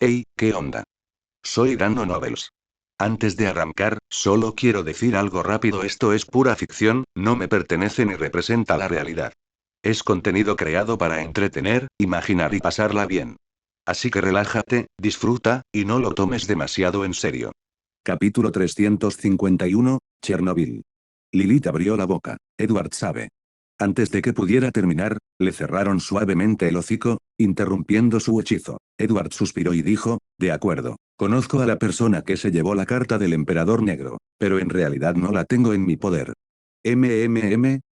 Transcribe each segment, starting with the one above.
Hey, ¿qué onda? Soy Dando Novels. Antes de arrancar, solo quiero decir algo rápido: esto es pura ficción, no me pertenece ni representa la realidad. Es contenido creado para entretener, imaginar y pasarla bien. Así que relájate, disfruta, y no lo tomes demasiado en serio. Capítulo 351, Chernobyl. Lilith abrió la boca. Edward sabe. Antes de que pudiera terminar, le cerraron suavemente el hocico, interrumpiendo su hechizo. Edward suspiró y dijo, de acuerdo, conozco a la persona que se llevó la carta del emperador negro, pero en realidad no la tengo en mi poder.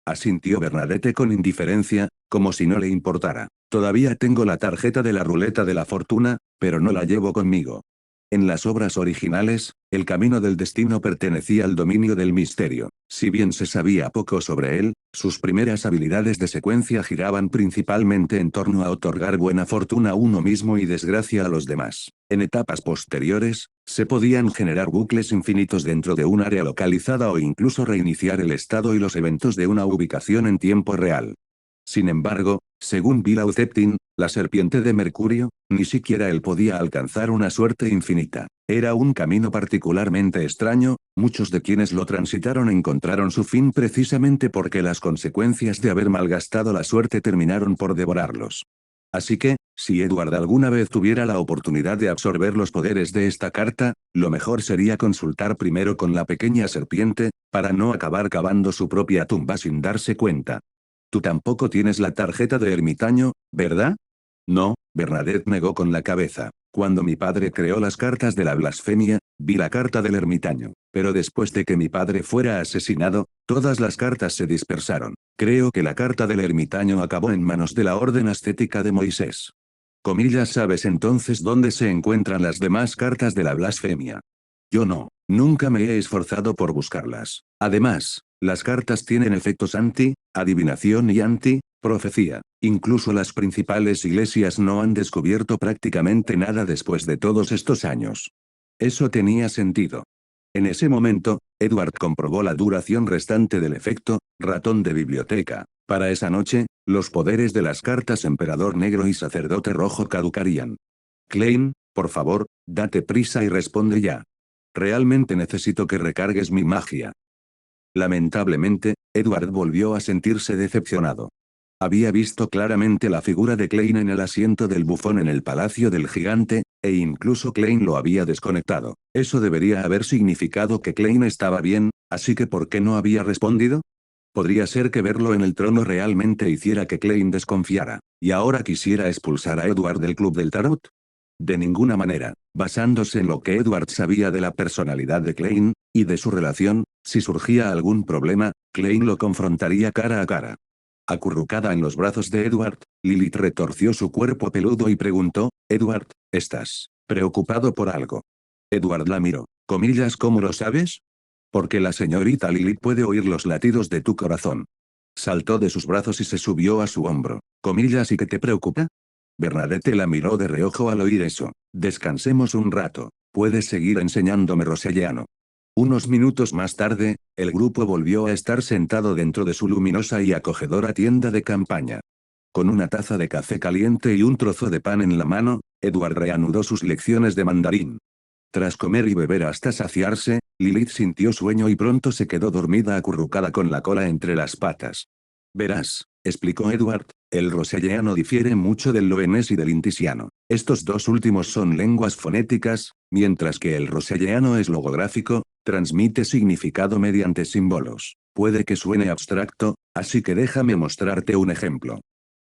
Asintió Bernadette con indiferencia, como si no le importara. Todavía tengo la tarjeta de la ruleta de la fortuna, pero no la llevo conmigo. En las obras originales, el camino del destino pertenecía al dominio del misterio. Si bien se sabía poco sobre él, sus primeras habilidades de secuencia giraban principalmente en torno a otorgar buena fortuna a uno mismo y desgracia a los demás. En etapas posteriores, se podían generar bucles infinitos dentro de un área localizada o incluso reiniciar el estado y los eventos de una ubicación en tiempo real. Sin embargo, según Bill Ceptin, la serpiente de Mercurio, ni siquiera él podía alcanzar una suerte infinita. Era un camino particularmente extraño, muchos de quienes lo transitaron encontraron su fin precisamente porque las consecuencias de haber malgastado la suerte terminaron por devorarlos. Así que, si Edward alguna vez tuviera la oportunidad de absorber los poderes de esta carta, lo mejor sería consultar primero con la pequeña serpiente, para no acabar cavando su propia tumba sin darse cuenta. Tú tampoco tienes la tarjeta de ermitaño, ¿verdad? No, Bernadette negó con la cabeza. Cuando mi padre creó las cartas de la blasfemia, vi la carta del ermitaño, pero después de que mi padre fuera asesinado, todas las cartas se dispersaron. Creo que la carta del ermitaño acabó en manos de la orden ascética de Moisés. Comillas, ¿sabes entonces dónde se encuentran las demás cartas de la blasfemia? Yo no, nunca me he esforzado por buscarlas. Además, las cartas tienen efectos adivinación y profecía. Incluso las principales iglesias no han descubierto prácticamente nada después de todos estos años. Eso tenía sentido. En ese momento, Edward comprobó la duración restante del efecto ratón de biblioteca. Para esa noche, los poderes de las cartas Emperador Negro y Sacerdote Rojo caducarían. Klein, por favor, date prisa y responde ya. Realmente necesito que recargues mi magia. Lamentablemente, Edward volvió a sentirse decepcionado. Había visto claramente la figura de Klein en el asiento del bufón en el Palacio del Gigante, e incluso Klein lo había desconectado. Eso debería haber significado que Klein estaba bien, así que ¿por qué no había respondido? Podría ser que verlo en el trono realmente hiciera que Klein desconfiara, y ahora quisiera expulsar a Edward del Club del Tarot. De ninguna manera, basándose en lo que Edward sabía de la personalidad de Klein, y de su relación, si surgía algún problema, Klein lo confrontaría cara a cara. Acurrucada en los brazos de Edward, Lilith retorció su cuerpo peludo y preguntó, Edward, ¿estás preocupado por algo? Edward la miró. Comillas, ¿cómo lo sabes? Porque la señorita Lilith puede oír los latidos de tu corazón. Saltó de sus brazos y se subió a su hombro. Comillas, ¿y qué te preocupa? Bernadette la miró de reojo al oír eso. Descansemos un rato. Puedes seguir enseñándome rosellano. Unos minutos más tarde, el grupo volvió a estar sentado dentro de su luminosa y acogedora tienda de campaña. Con una taza de café caliente y un trozo de pan en la mano, Edward reanudó sus lecciones de mandarín. Tras comer y beber hasta saciarse, Lilith sintió sueño y pronto se quedó dormida acurrucada con la cola entre las patas. Verás, explicó Edward, el roselleano difiere mucho del loenés y del intisiano. Estos dos últimos son lenguas fonéticas, mientras que el roselleano es logográfico, transmite significado mediante símbolos. Puede que suene abstracto, así que déjame mostrarte un ejemplo.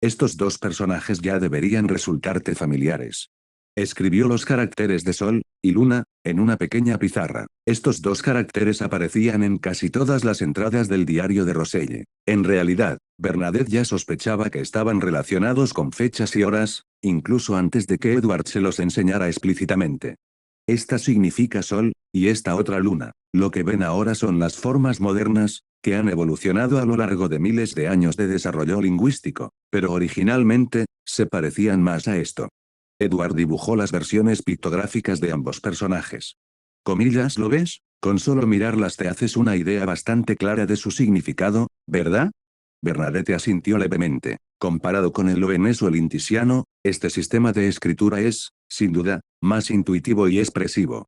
Estos dos personajes ya deberían resultarte familiares. Escribió los caracteres de Sol y Luna en una pequeña pizarra. Estos dos caracteres aparecían en casi todas las entradas del diario de Roselle. En realidad, Bernadette ya sospechaba que estaban relacionados con fechas y horas, incluso antes de que Edward se los enseñara explícitamente. Esta significa Sol, y esta otra Luna. Lo que ven ahora son las formas modernas, que han evolucionado a lo largo de miles de años de desarrollo lingüístico, pero originalmente, se parecían más a esto. Edward dibujó las versiones pictográficas de ambos personajes. Comillas, ¿lo ves? Con solo mirarlas te haces una idea bastante clara de su significado, ¿verdad? Bernadette asintió levemente. Comparado con el loenés o el intisiano, Este sistema de escritura es, sin duda, más intuitivo y expresivo.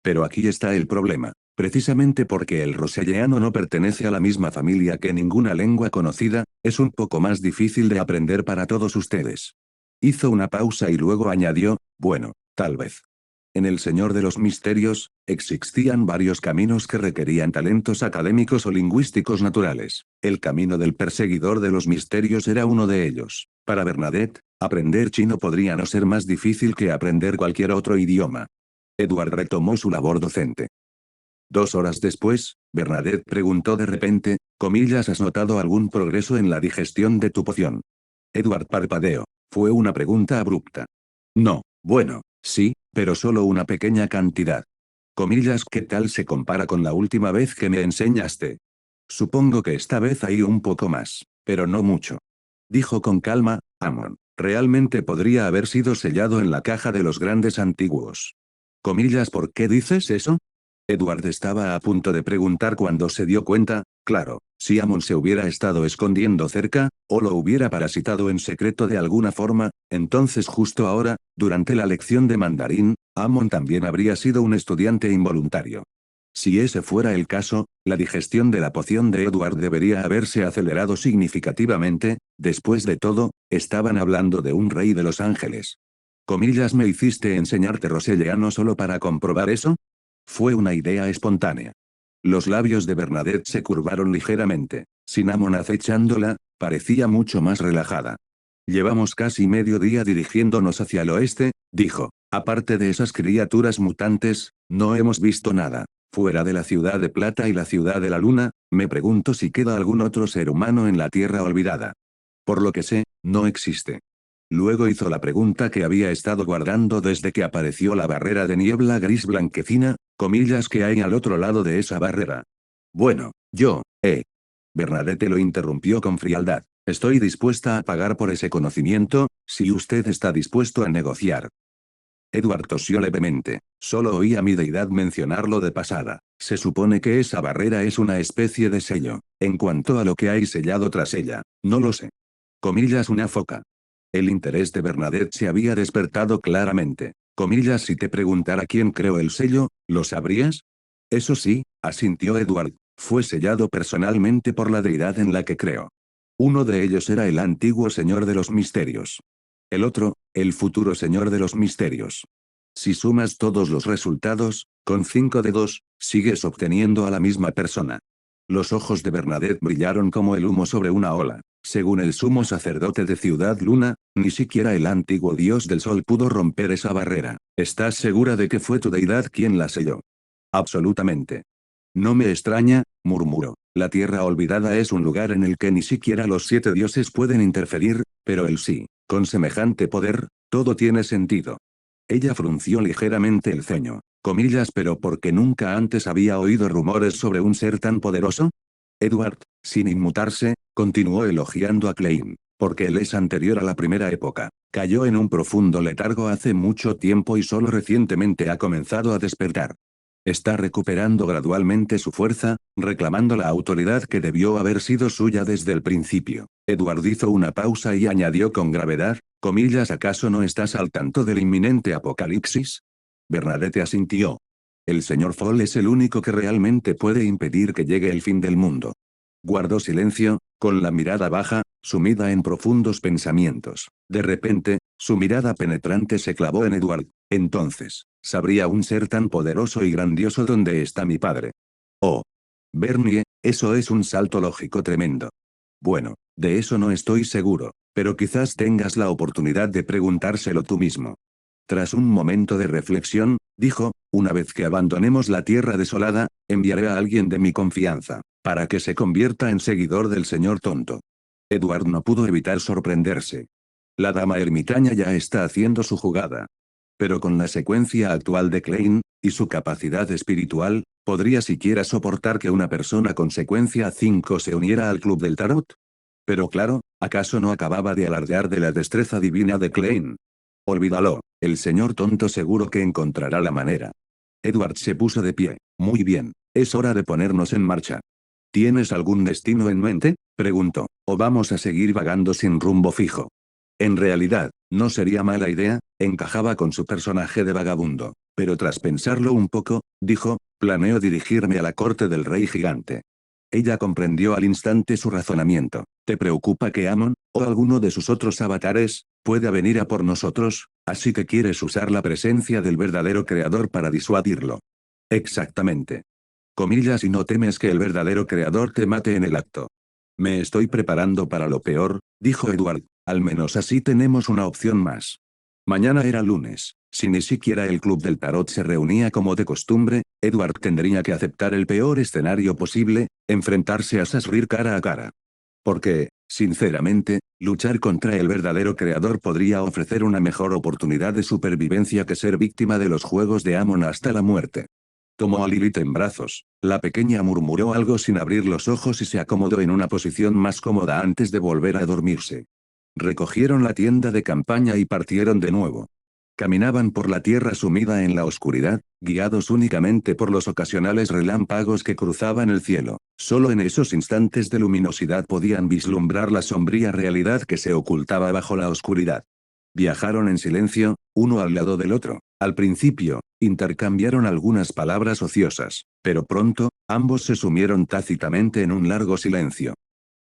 Pero aquí está el problema. Precisamente porque el roselleano no pertenece a la misma familia que ninguna lengua conocida, es un poco más difícil de aprender para todos ustedes. Hizo una pausa y luego añadió, bueno, tal vez. En El Señor de los Misterios, existían varios caminos que requerían talentos académicos o lingüísticos naturales. El camino del perseguidor de los misterios era uno de ellos. Para Bernadette, aprender chino podría no ser más difícil que aprender cualquier otro idioma. Edward retomó su labor docente. 2 horas después, Bernadette preguntó de repente, comillas, ¿has notado algún progreso en la digestión de tu poción? Edward parpadeó. Fue una pregunta abrupta. No, bueno, sí, pero solo una pequeña cantidad. Comillas, ¿qué tal se compara con la última vez que me enseñaste? Supongo que esta vez hay un poco más, pero no mucho. Dijo con calma, Amon. Realmente podría haber sido sellado en la caja de los grandes antiguos. Comillas, ¿por qué dices eso? Edward estaba a punto de preguntar cuando se dio cuenta, claro, si Amon se hubiera estado escondiendo cerca, o lo hubiera parasitado en secreto de alguna forma, entonces justo ahora, durante la lección de mandarín, Amon también habría sido un estudiante involuntario. Si ese fuera el caso, la digestión de la poción de Edward debería haberse acelerado significativamente, después de todo, estaban hablando de un rey de los ángeles. Comillas, ¿me hiciste enseñarte roselleano solo para comprobar eso? Fue una idea espontánea. Los labios de Bernadette se curvaron ligeramente. Sin Amon acechándola, parecía mucho más relajada. Llevamos casi medio día dirigiéndonos hacia el oeste, dijo. Aparte de esas criaturas mutantes, no hemos visto nada. Fuera de la ciudad de Plata y la ciudad de la Luna, me pregunto si queda algún otro ser humano en la Tierra olvidada. Por lo que sé, no existe. Luego hizo la pregunta que había estado guardando desde que apareció la barrera de niebla gris blanquecina, comillas, que hay al otro lado de esa barrera. Bueno, Bernadette lo interrumpió con frialdad. Estoy dispuesta a pagar por ese conocimiento, si usted está dispuesto a negociar. Edward tosió levemente. Solo oí a mi deidad mencionarlo de pasada. Se supone que esa barrera es una especie de sello. En cuanto a lo que hay sellado tras ella, no lo sé. Comillas, una foca. El interés de Bernadette se había despertado claramente. Comillas, si te preguntara quién creó el sello, ¿lo sabrías? Eso sí, asintió Edward, fue sellado personalmente por la deidad en la que creo. Uno de ellos era el antiguo Señor de los Misterios. El otro, el futuro Señor de los Misterios. Si sumas todos los resultados, con 5 dedos, sigues obteniendo a la misma persona. Los ojos de Bernadette brillaron como el humo sobre una ola. Según el sumo sacerdote de Ciudad Luna, ni siquiera el antiguo dios del sol pudo romper esa barrera. ¿Estás segura de que fue tu deidad quien la selló? Absolutamente. No me extraña, murmuró. La tierra olvidada es un lugar en el que ni siquiera los 7 dioses pueden interferir, pero él sí. Con semejante poder, todo tiene sentido. Ella frunció ligeramente el ceño. Comillas, pero porque nunca antes había oído rumores sobre un ser tan poderoso. Edward, sin inmutarse, continuó elogiando a Klein, porque él es anterior a la primera época. Cayó en un profundo letargo hace mucho tiempo y solo recientemente ha comenzado a despertar. Está recuperando gradualmente su fuerza, reclamando la autoridad que debió haber sido suya desde el principio. Edward hizo una pausa y añadió con gravedad, comillas, ¿acaso no estás al tanto del inminente apocalipsis? Bernadette asintió. El señor Fall es el único que realmente puede impedir que llegue el fin del mundo. Guardó silencio, con la mirada baja, sumida en profundos pensamientos. De repente, su mirada penetrante se clavó en Edward. Entonces, ¿sabría un ser tan poderoso y grandioso dónde está mi padre? Oh. Bernie, eso es un salto lógico tremendo. Bueno, de eso no estoy seguro, pero quizás tengas la oportunidad de preguntárselo tú mismo. Tras un momento de reflexión, dijo, una vez que abandonemos la tierra desolada, enviaré a alguien de mi confianza, para que se convierta en seguidor del señor tonto. Edward no pudo evitar sorprenderse. La dama ermitaña ya está haciendo su jugada. Pero con la secuencia actual de Klein, y su capacidad espiritual, ¿podría siquiera soportar que una persona con secuencia 5 se uniera al club del tarot? Pero claro, ¿acaso no acababa de alardear de la destreza divina de Klein? Olvídalo, el señor tonto seguro que encontrará la manera. Edward se puso de pie. Muy bien, es hora de ponernos en marcha. ¿Tienes algún destino en mente? Preguntó. ¿O vamos a seguir vagando sin rumbo fijo? En realidad, no sería mala idea, encajaba con su personaje de vagabundo. Pero tras pensarlo un poco, dijo, planeo dirigirme a la corte del rey gigante. Ella comprendió al instante su razonamiento. ¿Te preocupa que Amon, o alguno de sus otros avatares, pueda venir a por nosotros? Así que quieres usar la presencia del verdadero creador para disuadirlo. Exactamente. Comillas, y no temes que el verdadero creador te mate en el acto. Me estoy preparando para lo peor, dijo Edward. Al menos así tenemos una opción más. Mañana era lunes. Si ni siquiera el club del tarot se reunía como de costumbre, Edward tendría que aceptar el peor escenario posible, enfrentarse a Sasrir cara a cara. Porque, sinceramente, luchar contra el verdadero creador podría ofrecer una mejor oportunidad de supervivencia que ser víctima de los juegos de Amon hasta la muerte. Tomó a Lilith en brazos. La pequeña murmuró algo sin abrir los ojos y se acomodó en una posición más cómoda antes de volver a dormirse. Recogieron la tienda de campaña y partieron de nuevo. Caminaban por la tierra sumida en la oscuridad, guiados únicamente por los ocasionales relámpagos que cruzaban el cielo. Solo en esos instantes de luminosidad podían vislumbrar la sombría realidad que se ocultaba bajo la oscuridad. Viajaron en silencio, uno al lado del otro. Al principio, intercambiaron algunas palabras ociosas, pero pronto, ambos se sumieron tácitamente en un largo silencio.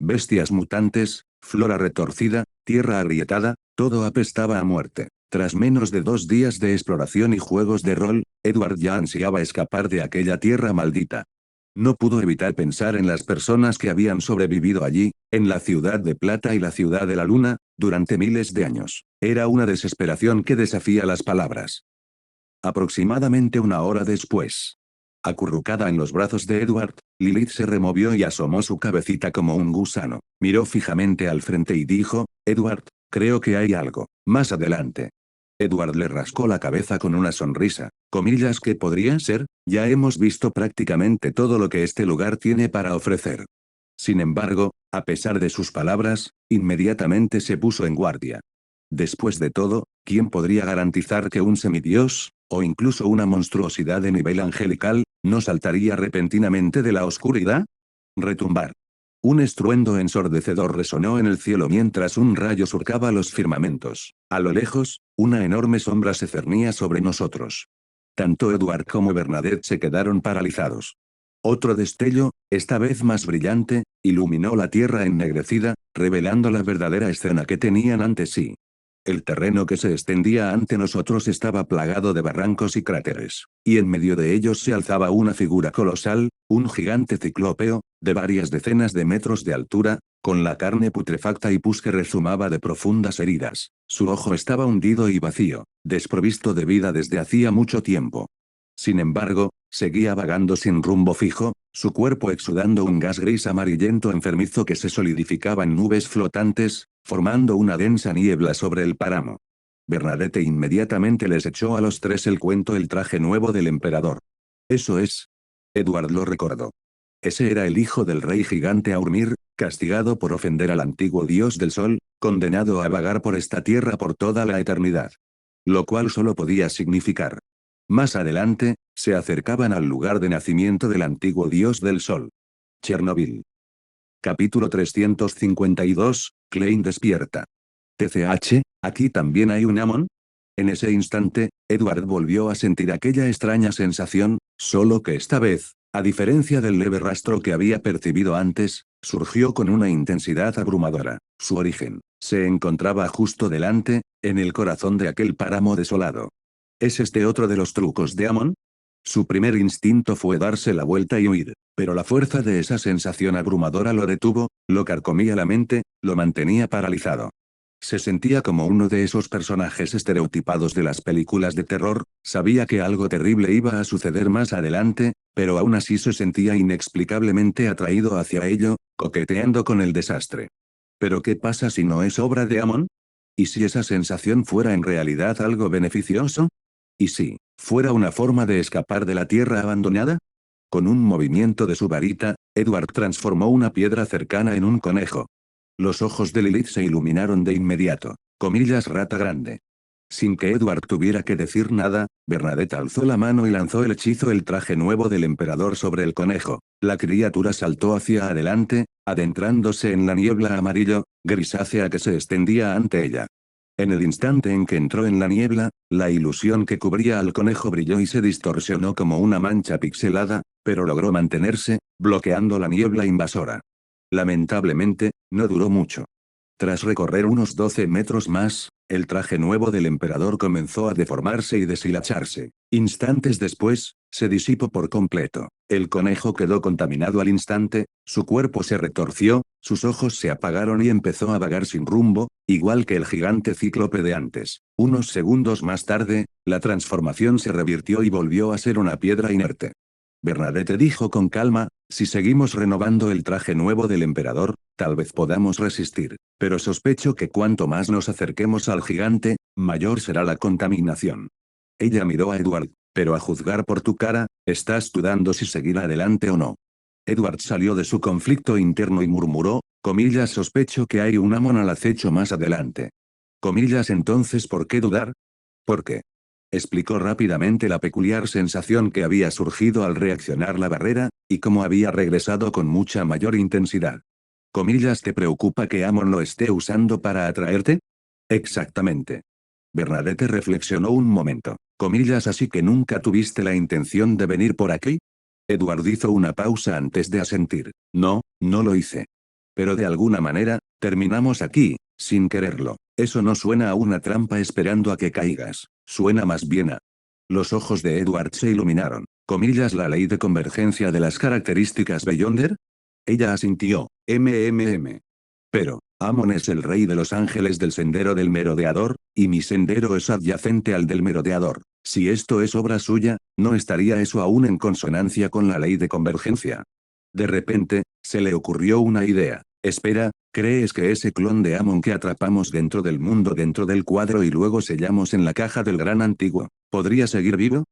Bestias mutantes, flora retorcida, tierra agrietada, todo apestaba a muerte. Tras menos de 2 días de exploración y juegos de rol, Edward ya ansiaba escapar de aquella tierra maldita. No pudo evitar pensar en las personas que habían sobrevivido allí, en la ciudad de Plata y la ciudad de la Luna, durante miles de años. Era una desesperación que desafía las palabras. Aproximadamente 1 hora después. Acurrucada en los brazos de Edward, Lilith se removió y asomó su cabecita como un gusano. Miró fijamente al frente y dijo, Edward, creo que hay algo. Más adelante. Edward le rascó la cabeza con una sonrisa. Comillas, ¿qué podría ser? Ya hemos visto prácticamente todo lo que este lugar tiene para ofrecer. Sin embargo, a pesar de sus palabras, inmediatamente se puso en guardia. Después de todo, ¿quién podría garantizar que un semidios, o incluso una monstruosidad de nivel angelical, no saltaría repentinamente de la oscuridad? Retumbar. Un estruendo ensordecedor resonó en el cielo mientras un rayo surcaba los firmamentos. A lo lejos, una enorme sombra se cernía sobre nosotros. Tanto Edward como Bernadette se quedaron paralizados. Otro destello, esta vez más brillante, iluminó la tierra ennegrecida, revelando la verdadera escena que tenían ante sí. El terreno que se extendía ante nosotros estaba plagado de barrancos y cráteres, y en medio de ellos se alzaba una figura colosal, un gigante ciclópeo, de varias decenas de metros de altura, con la carne putrefacta y pus que rezumaba de profundas heridas. Su ojo estaba hundido y vacío, desprovisto de vida desde hacía mucho tiempo. Sin embargo, seguía vagando sin rumbo fijo, su cuerpo exudando un gas gris amarillento enfermizo que se solidificaba en nubes flotantes, formando una densa niebla sobre el páramo. Bernadette inmediatamente les echó a los tres el cuento el traje nuevo del emperador. Eso es. Edward lo recordó. Ese era el hijo del rey gigante Aurmir, castigado por ofender al antiguo dios del sol, condenado a vagar por esta tierra por toda la eternidad. Lo cual solo podía significar. Más adelante, se acercaban al lugar de nacimiento del antiguo dios del sol. Chernobyl. Capítulo 352, Klein despierta. TCH, ¿aquí también hay un Amon? En ese instante, Edward volvió a sentir aquella extraña sensación, solo que esta vez, a diferencia del leve rastro que había percibido antes, surgió con una intensidad abrumadora. Su origen se encontraba justo delante, en el corazón de aquel páramo desolado. ¿Es este otro de los trucos de Amon? Su primer instinto fue darse la vuelta y huir, pero la fuerza de esa sensación abrumadora lo detuvo, lo carcomía la mente, lo mantenía paralizado. Se sentía como uno de esos personajes estereotipados de las películas de terror, sabía que algo terrible iba a suceder más adelante, pero aún así se sentía inexplicablemente atraído hacia ello, coqueteando con el desastre. ¿Pero qué pasa si no es obra de Amon? ¿Y si esa sensación fuera en realidad algo beneficioso? ¿Y si fuera una forma de escapar de la tierra abandonada? Con un movimiento de su varita, Edward transformó una piedra cercana en un conejo. Los ojos de Lilith se iluminaron de inmediato. Comillas, rata grande. Sin que Edward tuviera que decir nada, Bernadette alzó la mano y lanzó el hechizo el traje nuevo del emperador sobre el conejo. La criatura saltó hacia adelante, adentrándose en la niebla amarillo, grisácea que se extendía ante ella. En el instante en que entró en la niebla, la ilusión que cubría al conejo brilló y se distorsionó como una mancha pixelada, pero logró mantenerse, bloqueando la niebla invasora. Lamentablemente, no duró mucho. Tras recorrer unos 12 metros más, el traje nuevo del emperador comenzó a deformarse y deshilacharse. Instantes después, se disipó por completo. El conejo quedó contaminado al instante, su cuerpo se retorció, sus ojos se apagaron y empezó a vagar sin rumbo, igual que el gigante cíclope de antes. Unos segundos más tarde, la transformación se revirtió y volvió a ser una piedra inerte. Bernadette dijo con calma, si seguimos renovando el traje nuevo del emperador, tal vez podamos resistir, pero sospecho que cuanto más nos acerquemos al gigante, mayor será la contaminación. Ella miró a Edward, pero a juzgar por tu cara, estás dudando si seguir adelante o no. Edward salió de su conflicto interno y murmuró, comillas, sospecho que hay un Amon al acecho más adelante. Comillas, entonces, ¿por qué dudar? ¿Por qué? Explicó rápidamente la peculiar sensación que había surgido al reaccionar la barrera, y cómo había regresado con mucha mayor intensidad. Comillas, ¿te preocupa que Amon lo esté usando para atraerte? Exactamente. Bernadette reflexionó un momento. Comillas, así que nunca tuviste la intención de venir por aquí. Edward hizo una pausa antes de asentir. No, no lo hice. Pero de alguna manera, terminamos aquí, sin quererlo. Eso no suena a una trampa esperando a que caigas. Suena más bien a... Los ojos de Edward se iluminaron. Comillas, la ley de convergencia de las características Beyonder. Ella asintió. Pero, Amon es el rey de los ángeles del sendero del merodeador, y mi sendero es adyacente al del merodeador. Si esto es obra suya, ¿no estaría eso aún en consonancia con la ley de convergencia? De repente, se le ocurrió una idea. Espera, ¿crees que ese clon de Amon que atrapamos dentro del mundo dentro del cuadro y luego sellamos en la caja del gran antiguo, podría seguir vivo?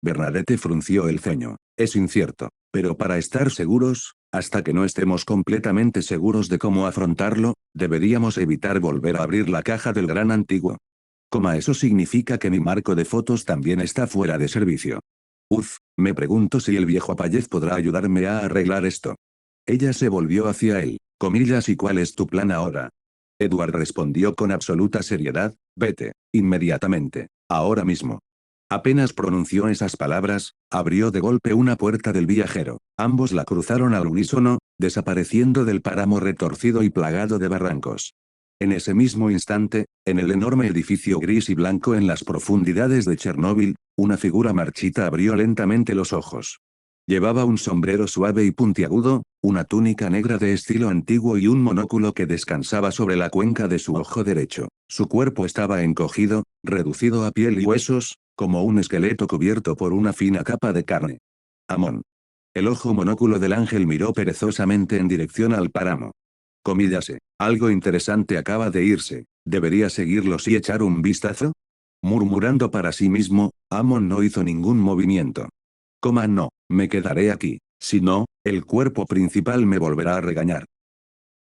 Bernadette frunció el ceño. Es incierto. Pero para estar seguros, hasta que no estemos completamente seguros de cómo afrontarlo, deberíamos evitar volver a abrir la caja del gran antiguo. Coma, eso significa que mi marco de fotos también está fuera de servicio. Uf, me pregunto si el viejo Apayez podrá ayudarme a arreglar esto. Ella se volvió hacia él. Comillas, ¿y cuál es tu plan ahora? Edward respondió con absoluta seriedad, vete, inmediatamente, ahora mismo. Apenas pronunció esas palabras, abrió de golpe una puerta del viajero. Ambos la cruzaron al unísono, desapareciendo del páramo retorcido y plagado de barrancos. En ese mismo instante, en el enorme edificio gris y blanco en las profundidades de Chernóbil, una figura marchita abrió lentamente los ojos. Llevaba un sombrero suave y puntiagudo, una túnica negra de estilo antiguo y un monóculo que descansaba sobre la cuenca de su ojo derecho. Su cuerpo estaba encogido, reducido a piel y huesos, como un esqueleto cubierto por una fina capa de carne. Amon. El ojo monóculo del ángel miró perezosamente en dirección al páramo. Comíllase, algo interesante acaba de irse, ¿debería seguirlos y echar un vistazo? Murmurando para sí mismo, Amon no hizo ningún movimiento. Coma, no, me quedaré aquí, si no, el cuerpo principal me volverá a regañar.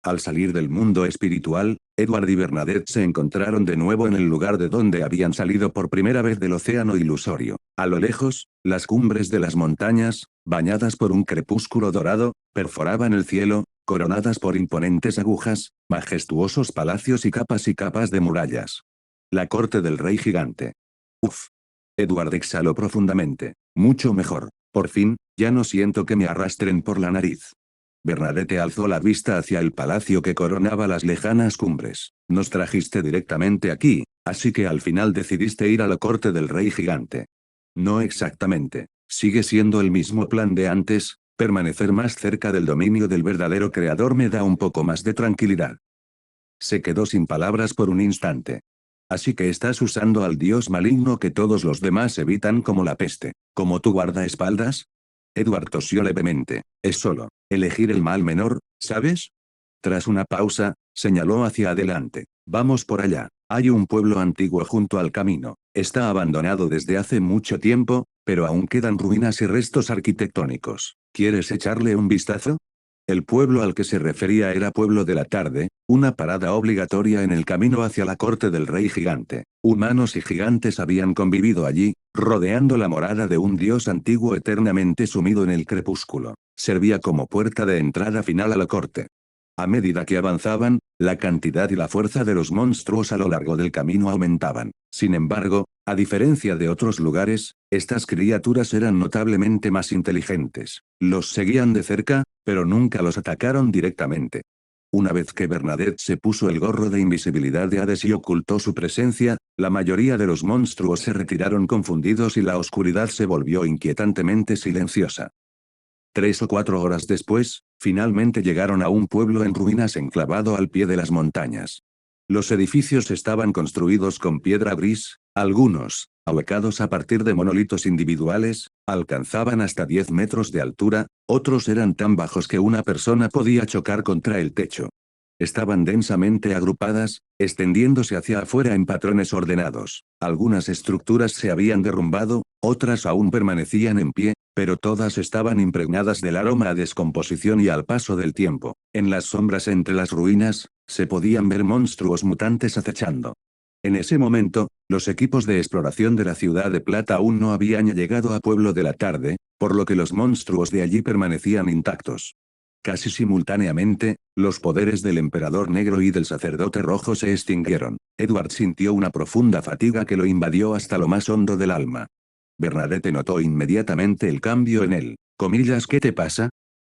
Al salir del mundo espiritual, Edward y Bernadette se encontraron de nuevo en el lugar de donde habían salido por primera vez del océano ilusorio. A lo lejos, las cumbres de las montañas, bañadas por un crepúsculo dorado, perforaban el cielo, coronadas por imponentes agujas, majestuosos palacios y capas de murallas. La corte del rey gigante. Uf. Edward exhaló profundamente. Mucho mejor. Por fin, ya no siento que me arrastren por la nariz. Bernadette alzó la vista hacia el palacio que coronaba las lejanas cumbres. Nos trajiste directamente aquí, así que al final decidiste ir a la corte del rey gigante. No exactamente. Sigue siendo el mismo plan de antes, permanecer más cerca del dominio del verdadero creador me da un poco más de tranquilidad. Se quedó sin palabras por un instante. Así que estás usando al dios maligno que todos los demás evitan como la peste, como tu guardaespaldas. Edward tosió levemente. Es solo elegir el mal menor, ¿sabes? Tras una pausa, señaló hacia adelante. Vamos por allá. Hay un pueblo antiguo junto al camino. Está abandonado desde hace mucho tiempo, pero aún quedan ruinas y restos arquitectónicos. ¿Quieres echarle un vistazo? El pueblo al que se refería era Pueblo de la Tarde, una parada obligatoria en el camino hacia la corte del rey gigante. Humanos y gigantes habían convivido allí, rodeando la morada de un dios antiguo eternamente sumido en el crepúsculo. Servía como puerta de entrada final a la corte. A medida que avanzaban, la cantidad y la fuerza de los monstruos a lo largo del camino aumentaban. Sin embargo, a diferencia de otros lugares, estas criaturas eran notablemente más inteligentes. Los seguían de cerca, pero nunca los atacaron directamente. Una vez que Bernadette se puso el gorro de invisibilidad de Hades y ocultó su presencia, la mayoría de los monstruos se retiraron confundidos y la oscuridad se volvió inquietantemente silenciosa. 3 o 4 horas después, finalmente llegaron a un pueblo en ruinas enclavado al pie de las montañas. Los edificios estaban construidos con piedra gris, algunos, ahuecados a partir de monolitos individuales, alcanzaban hasta 10 metros de altura, otros eran tan bajos que una persona podía chocar contra el techo. Estaban densamente agrupadas, extendiéndose hacia afuera en patrones ordenados. Algunas estructuras se habían derrumbado, otras aún permanecían en pie, pero todas estaban impregnadas del aroma a descomposición y al paso del tiempo. En las sombras entre las ruinas, se podían ver monstruos mutantes acechando. En ese momento, los equipos de exploración de la Ciudad de Plata aún no habían llegado a Pueblo de la Tarde, por lo que los monstruos de allí permanecían intactos. Casi simultáneamente, los poderes del Emperador Negro y del Sacerdote Rojo se extinguieron. Edward sintió una profunda fatiga que lo invadió hasta lo más hondo del alma. Bernadette notó inmediatamente el cambio en él. ¿Qué te pasa?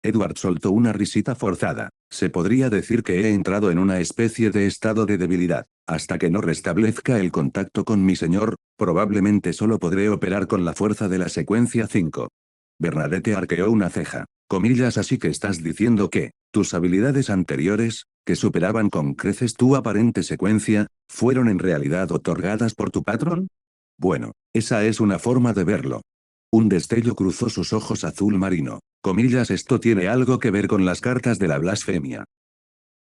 Edward soltó una risita forzada. Se podría decir que he entrado en una especie de estado de debilidad. Hasta que no restablezca el contacto con mi señor, probablemente solo podré operar con la fuerza de la secuencia 5. Bernadette arqueó una ceja. Así que estás diciendo que, tus habilidades anteriores, que superaban con creces tu aparente secuencia, fueron en realidad otorgadas por tu patrón? Bueno, esa es una forma de verlo. Un destello cruzó sus ojos azul marino. Esto tiene algo que ver con las cartas de la blasfemia.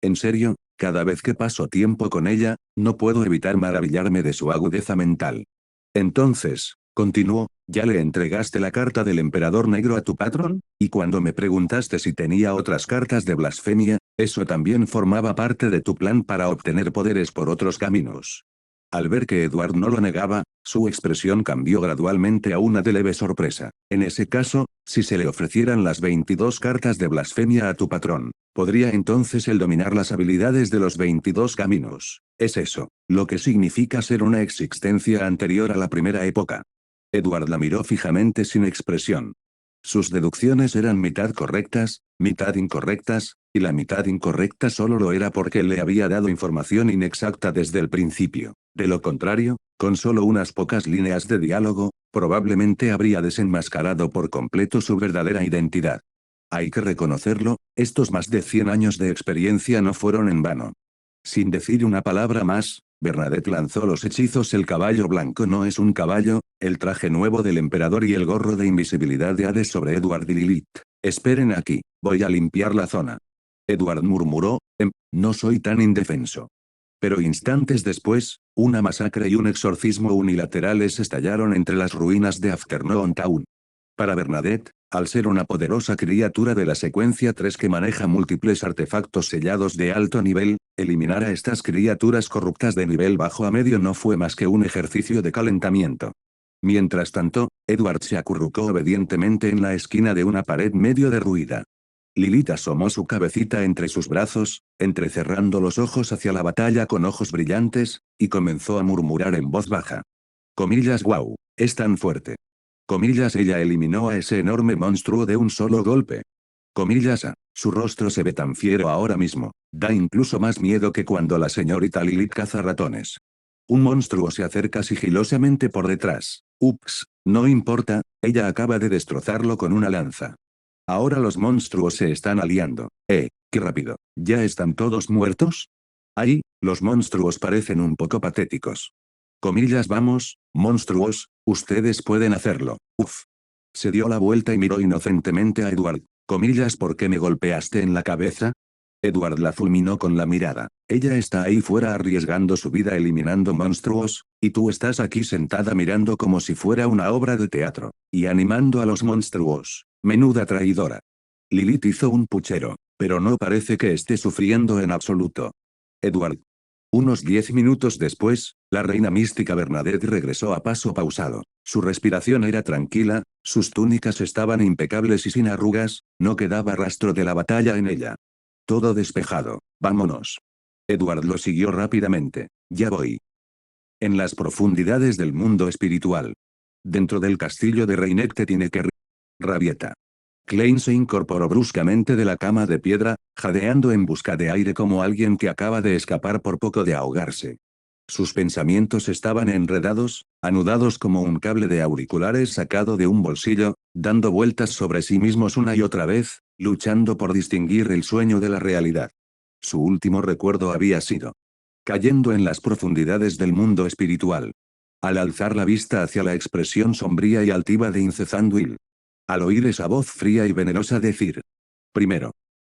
En serio, cada vez que paso tiempo con ella, no puedo evitar maravillarme de su agudeza mental. Entonces, continuó, ¿ya le entregaste la carta del Emperador Negro a tu patrón? Y cuando me preguntaste si tenía otras cartas de blasfemia, ¿eso también formaba parte de tu plan para obtener poderes por otros caminos? Al ver que Edward no lo negaba, su expresión cambió gradualmente a una de leve sorpresa. En ese caso, si se le ofrecieran las 22 cartas de blasfemia a tu patrón, ¿podría entonces él dominar las habilidades de los 22 caminos? Es eso, lo que significa ser una existencia anterior a la primera época. Edward la miró fijamente sin expresión. Sus deducciones eran mitad correctas, mitad incorrectas, y la mitad incorrecta solo lo era porque le había dado información inexacta desde el principio. De lo contrario, con solo unas pocas líneas de diálogo, probablemente habría desenmascarado por completo su verdadera identidad. Hay que reconocerlo, estos más de 100 años de experiencia no fueron en vano. Sin decir una palabra más, Bernadette lanzó los hechizos. El caballo blanco no es un caballo, el traje nuevo del emperador y el gorro de invisibilidad de Hades sobre Edward y Lilith. Esperen aquí, voy a limpiar la zona. Edward murmuró, no soy tan indefenso. Pero instantes después, una masacre y un exorcismo unilaterales estallaron entre las ruinas de Afternoon Town. Para Bernadette, al ser una poderosa criatura de la secuencia 3 que maneja múltiples artefactos sellados de alto nivel, eliminar a estas criaturas corruptas de nivel bajo a medio no fue más que un ejercicio de calentamiento. Mientras tanto, Edward se acurrucó obedientemente en la esquina de una pared medio derruida. Lilith asomó su cabecita entre sus brazos, entrecerrando los ojos hacia la batalla con ojos brillantes, y comenzó a murmurar en voz baja. Guau, es tan fuerte. Ella eliminó a ese enorme monstruo de un solo golpe. Su rostro se ve tan fiero ahora mismo, da incluso más miedo que cuando la señorita Lilith caza ratones. Un monstruo se acerca sigilosamente por detrás. Ups, no importa, ella acaba de destrozarlo con una lanza. Ahora los monstruos se están aliando. Qué rápido. ¿Ya están todos muertos? Ahí, los monstruos parecen un poco patéticos. Vamos, monstruos, ustedes pueden hacerlo. Uf. Se dio la vuelta y miró inocentemente a Edward. ¿Por qué me golpeaste en la cabeza? Edward la fulminó con la mirada. Ella está ahí fuera arriesgando su vida eliminando monstruos, y tú estás aquí sentada mirando como si fuera una obra de teatro, y animando a los monstruos. Menuda traidora. Lilith hizo un puchero, pero no parece que esté sufriendo en absoluto. Edward. Unos 10 minutos después, la reina mística Bernadette regresó a paso pausado. Su respiración era tranquila, sus túnicas estaban impecables y sin arrugas, no quedaba rastro de la batalla en ella. Todo despejado. Vámonos. Edward lo siguió rápidamente. Ya voy. En las profundidades del mundo espiritual. Dentro del castillo de Reinecte tiene que rabieta. Klein se incorporó bruscamente de la cama de piedra, jadeando en busca de aire como alguien que acaba de escapar por poco de ahogarse. Sus pensamientos estaban enredados, anudados como un cable de auriculares sacado de un bolsillo, dando vueltas sobre sí mismos una y otra vez, luchando por distinguir el sueño de la realidad. Su último recuerdo había sido cayendo en las profundidades del mundo espiritual. Al alzar la vista hacia la expresión sombría y altiva de Incezanduil. Al oír esa voz fría y venenosa decir: primero.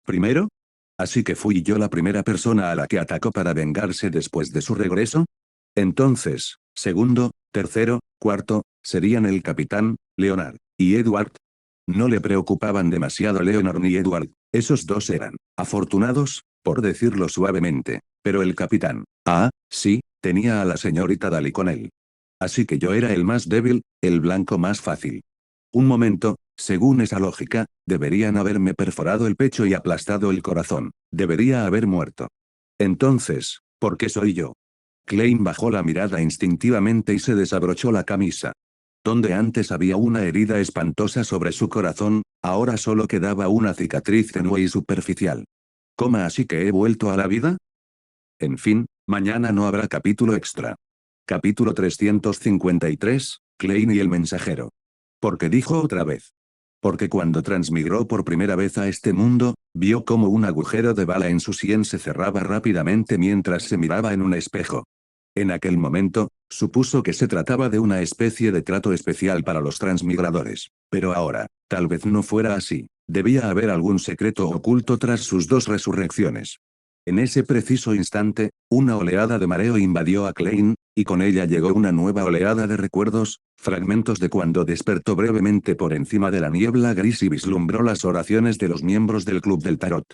¿Primero? ¿Así que fui yo la primera persona a la que atacó para vengarse después de su regreso? Entonces, segundo, tercero, cuarto, serían el capitán, Leonard, y Edward. No le preocupaban demasiado Leonard ni Edward, esos dos eran afortunados, por decirlo suavemente, pero el capitán, sí, tenía a la señorita Daly con él. Así que yo era el más débil, el blanco más fácil. Un momento, según esa lógica, deberían haberme perforado el pecho y aplastado el corazón. Debería haber muerto. Entonces, ¿por qué soy yo? Klein bajó la mirada instintivamente y se desabrochó la camisa. Donde antes había una herida espantosa sobre su corazón, ahora solo quedaba una cicatriz tenue y superficial. ¿Cómo así que he vuelto a la vida? En fin, mañana no habrá capítulo extra. Capítulo 353, Klein y el mensajero. Porque dijo otra vez. Porque cuando transmigró por primera vez a este mundo, vio como un agujero de bala en su sien se cerraba rápidamente mientras se miraba en un espejo. En aquel momento, supuso que se trataba de una especie de trato especial para los transmigradores. Pero ahora, tal vez no fuera así. Debía haber algún secreto oculto tras sus dos resurrecciones. En ese preciso instante, una oleada de mareo invadió a Klein, y con ella llegó una nueva oleada de recuerdos, fragmentos de cuando despertó brevemente por encima de la niebla gris y vislumbró las oraciones de los miembros del Club del Tarot.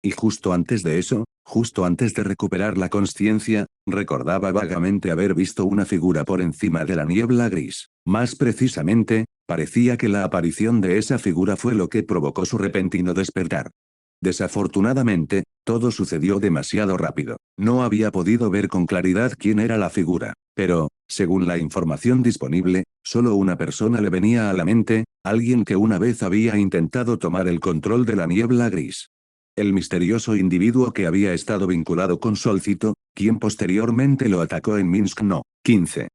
Y justo antes de eso, justo antes de recuperar la consciencia, recordaba vagamente haber visto una figura por encima de la niebla gris. Más precisamente, parecía que la aparición de esa figura fue lo que provocó su repentino despertar. Desafortunadamente, todo sucedió demasiado rápido. No había podido ver con claridad quién era la figura, pero, según la información disponible, solo una persona le venía a la mente, alguien que una vez había intentado tomar el control de la niebla gris. El misterioso individuo que había estado vinculado con Solcito, quien posteriormente lo atacó en Minsk No. 15.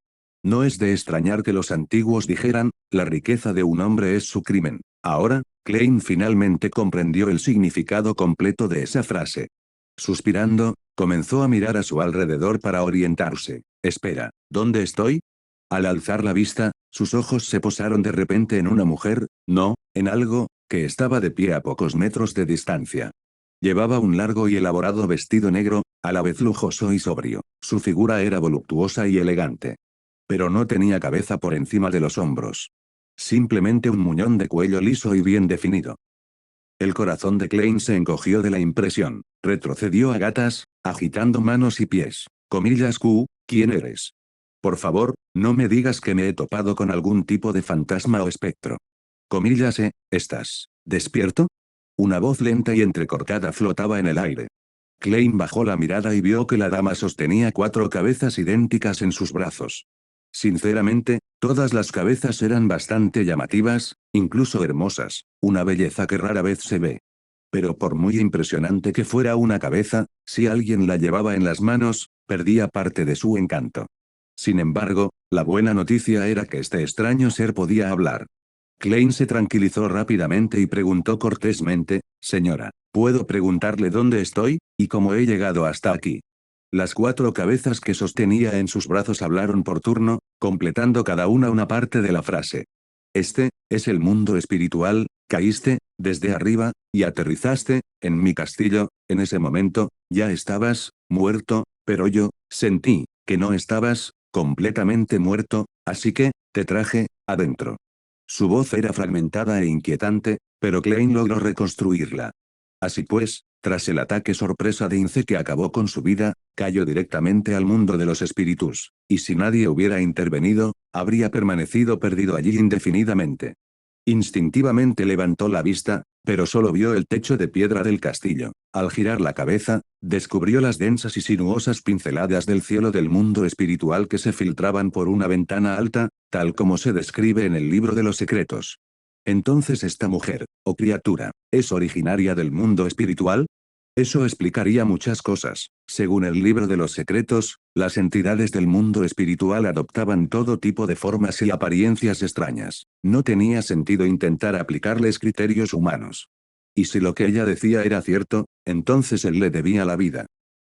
No es de extrañar que los antiguos dijeran, la riqueza de un hombre es su crimen. Ahora, Klein finalmente comprendió el significado completo de esa frase. Suspirando, comenzó a mirar a su alrededor para orientarse. Espera, ¿dónde estoy? Al alzar la vista, sus ojos se posaron de repente en una mujer, no, en algo, que estaba de pie a pocos metros de distancia. Llevaba un largo y elaborado vestido negro, a la vez lujoso y sobrio. Su figura era voluptuosa y elegante. Pero no tenía cabeza por encima de los hombros. Simplemente un muñón de cuello liso y bien definido. El corazón de Klein se encogió de la impresión. Retrocedió a gatas, agitando manos y pies. Comillas Q, ¿quién eres? Por favor, no me digas que me he topado con algún tipo de fantasma o espectro. Comillas ¿estás despierto? Una voz lenta y entrecortada flotaba en el aire. Klein bajó la mirada y vio que la dama sostenía 4 cabezas idénticas en sus brazos. Sinceramente, todas las cabezas eran bastante llamativas, incluso hermosas, una belleza que rara vez se ve. Pero por muy impresionante que fuera una cabeza, si alguien la llevaba en las manos, perdía parte de su encanto. Sin embargo, la buena noticia era que este extraño ser podía hablar. Klein se tranquilizó rápidamente y preguntó cortésmente, señora, ¿puedo preguntarle dónde estoy, y cómo he llegado hasta aquí? Las 4 cabezas que sostenía en sus brazos hablaron por turno, completando cada una parte de la frase. Este, es el mundo espiritual, caíste, desde arriba, y aterrizaste, en mi castillo, en ese momento, ya estabas, muerto, pero yo, sentí, que no estabas, completamente muerto, así que, te traje, adentro. Su voz era fragmentada e inquietante, pero Klein logró reconstruirla. Así pues, tras el ataque sorpresa de Ince que acabó con su vida, cayó directamente al mundo de los espíritus, y si nadie hubiera intervenido, habría permanecido perdido allí indefinidamente. Instintivamente levantó la vista, Pero solo vio el techo de piedra del castillo. Al girar la cabeza, descubrió las densas y sinuosas pinceladas del cielo del mundo espiritual que se filtraban por una ventana alta, tal como se describe en el libro de los secretos. Entonces esta mujer, o criatura, ¿es originaria del mundo espiritual? Eso explicaría muchas cosas. Según el libro de los secretos, las entidades del mundo espiritual adoptaban todo tipo de formas y apariencias extrañas. No tenía sentido intentar aplicarles criterios humanos. Y si lo que ella decía era cierto, entonces él le debía la vida.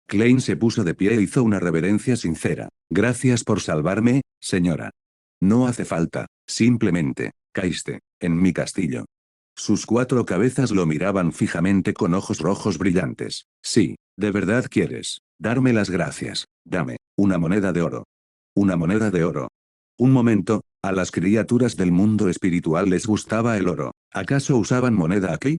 Klein se puso de pie e hizo una reverencia sincera. Gracias por salvarme, señora. No hace falta, simplemente, caíste, en mi castillo. Sus 4 cabezas lo miraban fijamente con ojos rojos brillantes. Sí, ¿de verdad quieres darme las gracias? Dame una moneda de oro. Una moneda de oro. Un momento, a las criaturas del mundo espiritual les gustaba el oro. ¿Acaso usaban moneda aquí?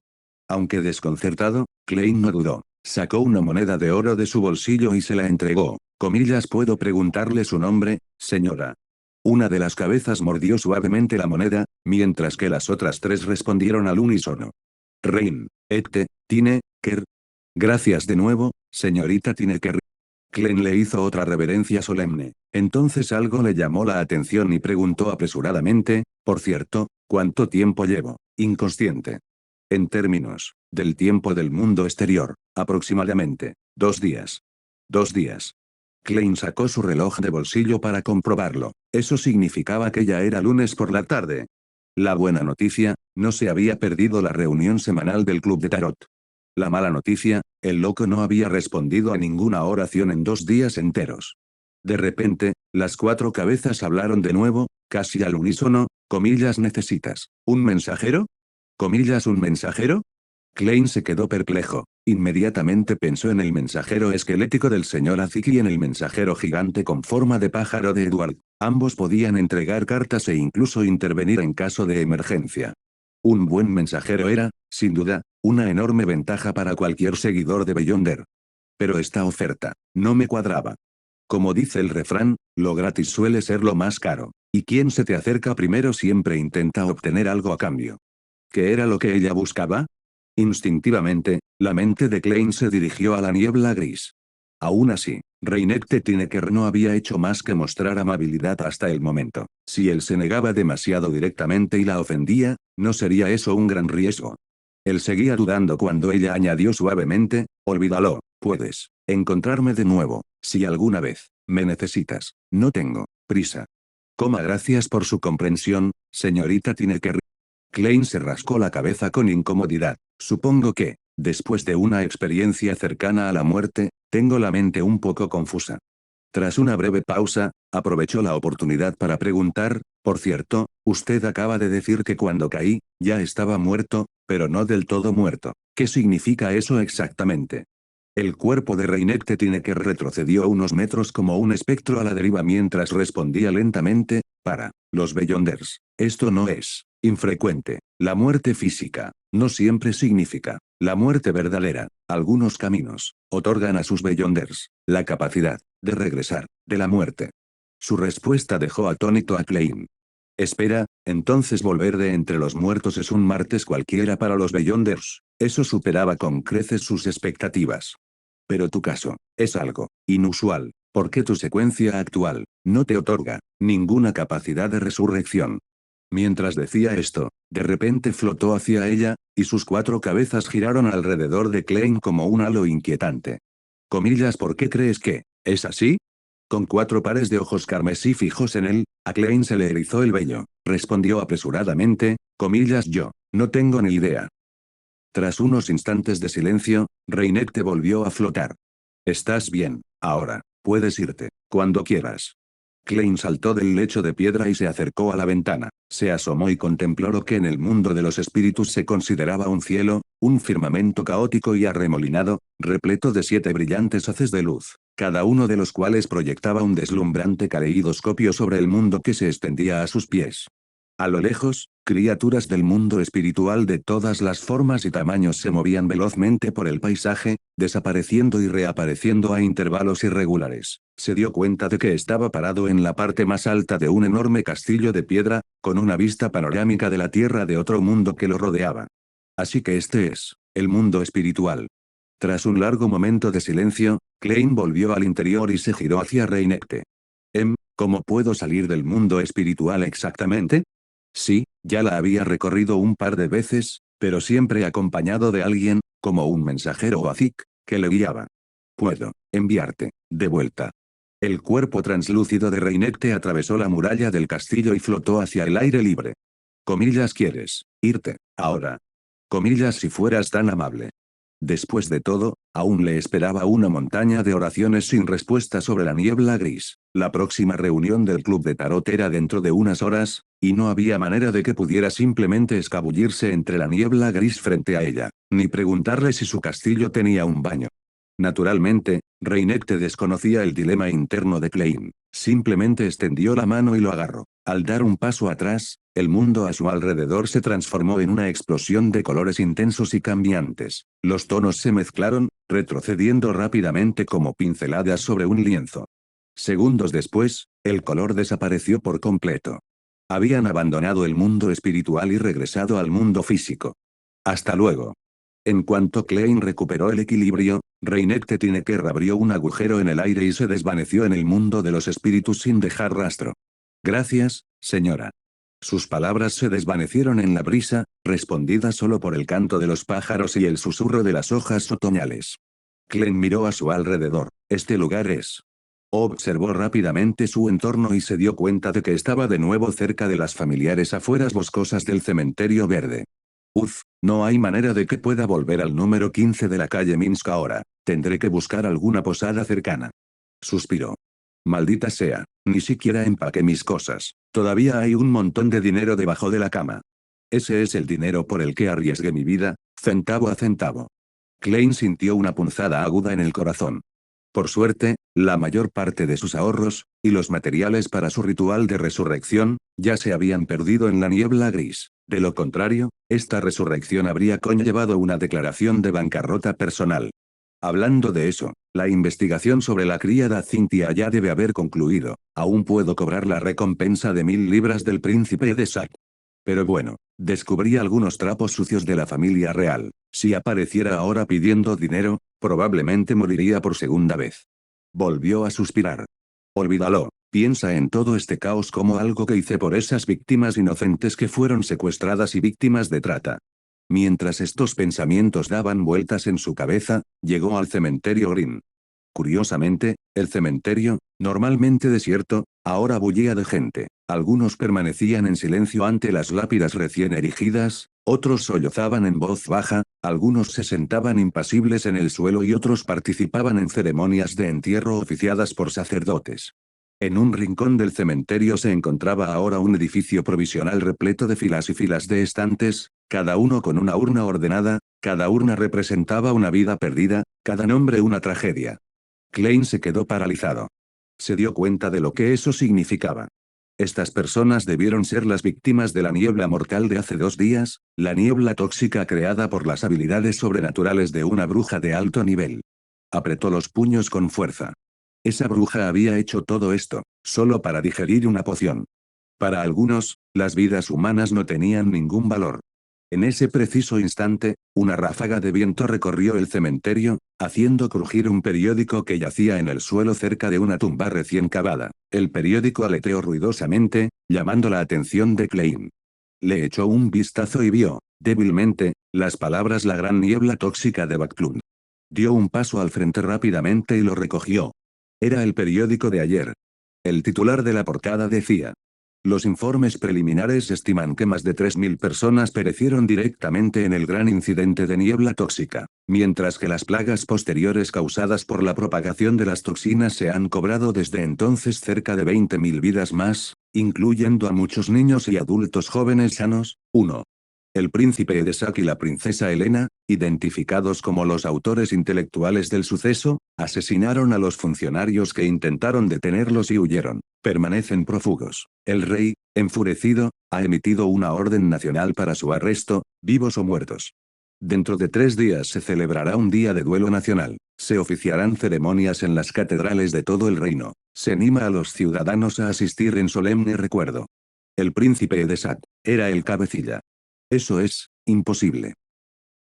Aunque desconcertado, Klein no dudó. Sacó una moneda de oro de su bolsillo y se la entregó. Comillas, ¿puedo preguntarle su nombre, señora? Una de las cabezas mordió suavemente la moneda, mientras que las otras 3 respondieron al unísono. Rein, Ette, Tineker. Gracias de nuevo, señorita Tineker. Klein le hizo otra reverencia solemne. Entonces algo le llamó la atención y preguntó apresuradamente, por cierto, ¿cuánto tiempo llevo inconsciente? En términos del tiempo del mundo exterior, aproximadamente 2 días. 2 días. Klein sacó su reloj de bolsillo para comprobarlo. Eso significaba que ya era lunes por la tarde. La buena noticia, no se había perdido la reunión semanal del club de tarot. La mala noticia, el loco no había respondido a ninguna oración en 2 días enteros. De repente, las 4 cabezas hablaron de nuevo, casi al unísono, comillas, ¿necesitas un mensajero? Comillas, ¿un mensajero? Klein se quedó perplejo. Inmediatamente pensó en el mensajero esquelético del señor Azik y en el mensajero gigante con forma de pájaro de Edward. Ambos podían entregar cartas e incluso intervenir en caso de emergencia. Un buen mensajero era, sin duda, una enorme ventaja para cualquier seguidor de Beyonder. Pero esta oferta no me cuadraba. Como dice el refrán, lo gratis suele ser lo más caro. Y quien se te acerca primero siempre intenta obtener algo a cambio. ¿Qué era lo que ella buscaba? Instintivamente, la mente de Klein se dirigió a la niebla gris. Aún así, Reinecte Tineker no había hecho más que mostrar amabilidad hasta el momento. Si él se negaba demasiado directamente y la ofendía, ¿no sería eso un gran riesgo? Él seguía dudando cuando ella añadió suavemente, olvídalo, puedes encontrarme de nuevo, si alguna vez me necesitas. No tengo prisa. Gracias por su comprensión, señorita Tineker. Klein se rascó la cabeza con incomodidad. Supongo que, después de una experiencia cercana a la muerte, tengo la mente un poco confusa. Tras una breve pausa, aprovechó la oportunidad para preguntar, por cierto, usted acaba de decir que cuando caí, ya estaba muerto, pero no del todo muerto. ¿Qué significa eso exactamente? El cuerpo de Reinecte Tineker retrocedió unos metros como un espectro a la deriva mientras respondía lentamente, para los Beyonders, esto no es infrecuente. La muerte física no siempre significa la muerte verdadera. Algunos caminos otorgan a sus Beyonders la capacidad de regresar de la muerte. Su respuesta dejó atónito a Klein. Espera, entonces volver de entre los muertos es un martes cualquiera para los Beyonders. Eso superaba con creces sus expectativas. Pero tu caso es algo inusual, porque tu secuencia actual no te otorga ninguna capacidad de resurrección. Mientras decía esto, de repente flotó hacia ella, y sus 4 cabezas giraron alrededor de Klein como un halo inquietante. Comillas, ¿por qué crees que es así? Con 4 pares de ojos carmesí fijos en él, a Klein se le erizó el vello. Respondió apresuradamente, comillas, yo no tengo ni idea. Tras unos instantes de silencio, Reinecte volvió a flotar. Estás bien, ahora, puedes irte, cuando quieras. Klein saltó del lecho de piedra y se acercó a la ventana. Se asomó y contempló lo que en el mundo de los espíritus se consideraba un cielo, un firmamento caótico y arremolinado, repleto de 7 brillantes haces de luz, cada uno de los cuales proyectaba un deslumbrante caleidoscopio sobre el mundo que se extendía a sus pies. A lo lejos, criaturas del mundo espiritual de todas las formas y tamaños se movían velozmente por el paisaje, desapareciendo y reapareciendo a intervalos irregulares. Se dio cuenta de que estaba parado en la parte más alta de un enorme castillo de piedra, con una vista panorámica de la tierra de otro mundo que lo rodeaba. Así que este es el mundo espiritual. Tras un largo momento de silencio, Klein volvió al interior y se giró hacia Reinecte. ¿Cómo puedo salir del mundo espiritual exactamente? Sí, ya la había recorrido un par de veces, pero siempre acompañado de alguien, como un mensajero o Azik, que le guiaba. Puedo enviarte de vuelta. El cuerpo translúcido de Reinecte atravesó la muralla del castillo y flotó hacia el aire libre. Comillas, ¿quieres irte ahora? Comillas, si fueras tan amable. Después de todo, aún le esperaba una montaña de oraciones sin respuesta sobre la niebla gris. La próxima reunión del club de tarot era dentro de unas horas, y no había manera de que pudiera simplemente escabullirse entre la niebla gris frente a ella, ni preguntarle si su castillo tenía un baño. Naturalmente, Reinecte desconocía el dilema interno de Klein. Simplemente extendió la mano y lo agarró. Al dar un paso atrás, el mundo a su alrededor se transformó en una explosión de colores intensos y cambiantes. Los tonos se mezclaron, retrocediendo rápidamente como pinceladas sobre un lienzo. Segundos después, el color desapareció por completo. Habían abandonado el mundo espiritual y regresado al mundo físico. Hasta luego. En cuanto Klein recuperó el equilibrio, Reinecte Tineker abrió un agujero en el aire y se desvaneció en el mundo de los espíritus sin dejar rastro. Gracias, señora. Sus palabras se desvanecieron en la brisa, respondidas solo por el canto de los pájaros y el susurro de las hojas otoñales. Klein miró a su alrededor. Este lugar es. Observó rápidamente su entorno y se dio cuenta de que estaba de nuevo cerca de las familiares afueras boscosas del cementerio verde. No hay manera de que pueda volver al número 15 de la calle Minsk ahora. Tendré que buscar alguna posada cercana. Suspiró. Maldita sea, ni siquiera empaqué mis cosas. Todavía hay un montón de dinero debajo de la cama. Ese es el dinero por el que arriesgué mi vida, centavo a centavo. Klein sintió una punzada aguda en el corazón. Por suerte, la mayor parte de sus ahorros, y los materiales para su ritual de resurrección, ya se habían perdido en la niebla gris. De lo contrario, esta resurrección habría conllevado una declaración de bancarrota personal. Hablando de eso, la investigación sobre la criada Cynthia ya debe haber concluido. Aún puedo cobrar la recompensa de 1000 libras del príncipe de Sac. Pero bueno, descubrí algunos trapos sucios de la familia real. Si apareciera ahora pidiendo dinero, probablemente moriría por segunda vez. Volvió a suspirar. Olvídalo, piensa en todo este caos como algo que hice por esas víctimas inocentes que fueron secuestradas y víctimas de trata. Mientras estos pensamientos daban vueltas en su cabeza, llegó al cementerio Green. Curiosamente, el cementerio, normalmente desierto, ahora bullía de gente. Algunos permanecían en silencio ante las lápidas recién erigidas, otros sollozaban en voz baja, algunos se sentaban impasibles en el suelo y otros participaban en ceremonias de entierro oficiadas por sacerdotes. En un rincón del cementerio se encontraba ahora un edificio provisional repleto de filas y filas de estantes, cada uno con una urna ordenada, cada urna representaba una vida perdida, cada nombre una tragedia. Klein se quedó paralizado. Se dio cuenta de lo que eso significaba. Estas personas debieron ser las víctimas de la niebla mortal de hace 2 días, la niebla tóxica creada por las habilidades sobrenaturales de una bruja de alto nivel. Apretó los puños con fuerza. Esa bruja había hecho todo esto, solo para digerir una poción. Para algunos, las vidas humanas no tenían ningún valor. En ese preciso instante, una ráfaga de viento recorrió el cementerio, haciendo crujir un periódico que yacía en el suelo cerca de una tumba recién cavada. El periódico aleteó ruidosamente, llamando la atención de Klein. Le echó un vistazo y vio, débilmente, las palabras "la gran niebla tóxica de Backlund". Dio un paso al frente rápidamente y lo recogió. Era el periódico de ayer. El titular de la portada decía: los informes preliminares estiman que más de 3000 personas perecieron directamente en el gran incidente de niebla tóxica, mientras que las plagas posteriores causadas por la propagación de las toxinas se han cobrado desde entonces cerca de 20.000 vidas más, incluyendo a muchos niños y adultos jóvenes sanos. 1. El príncipe Edesak y la princesa Elena, identificados como los autores intelectuales del suceso, asesinaron a los funcionarios que intentaron detenerlos y huyeron. Permanecen prófugos. El rey, enfurecido, ha emitido una orden nacional para su arresto, vivos o muertos. Dentro de 3 días se celebrará un día de duelo nacional. Se oficiarán ceremonias en las catedrales de todo el reino. Se anima a los ciudadanos a asistir en solemne recuerdo. El príncipe Edesak era el cabecilla. Eso es imposible.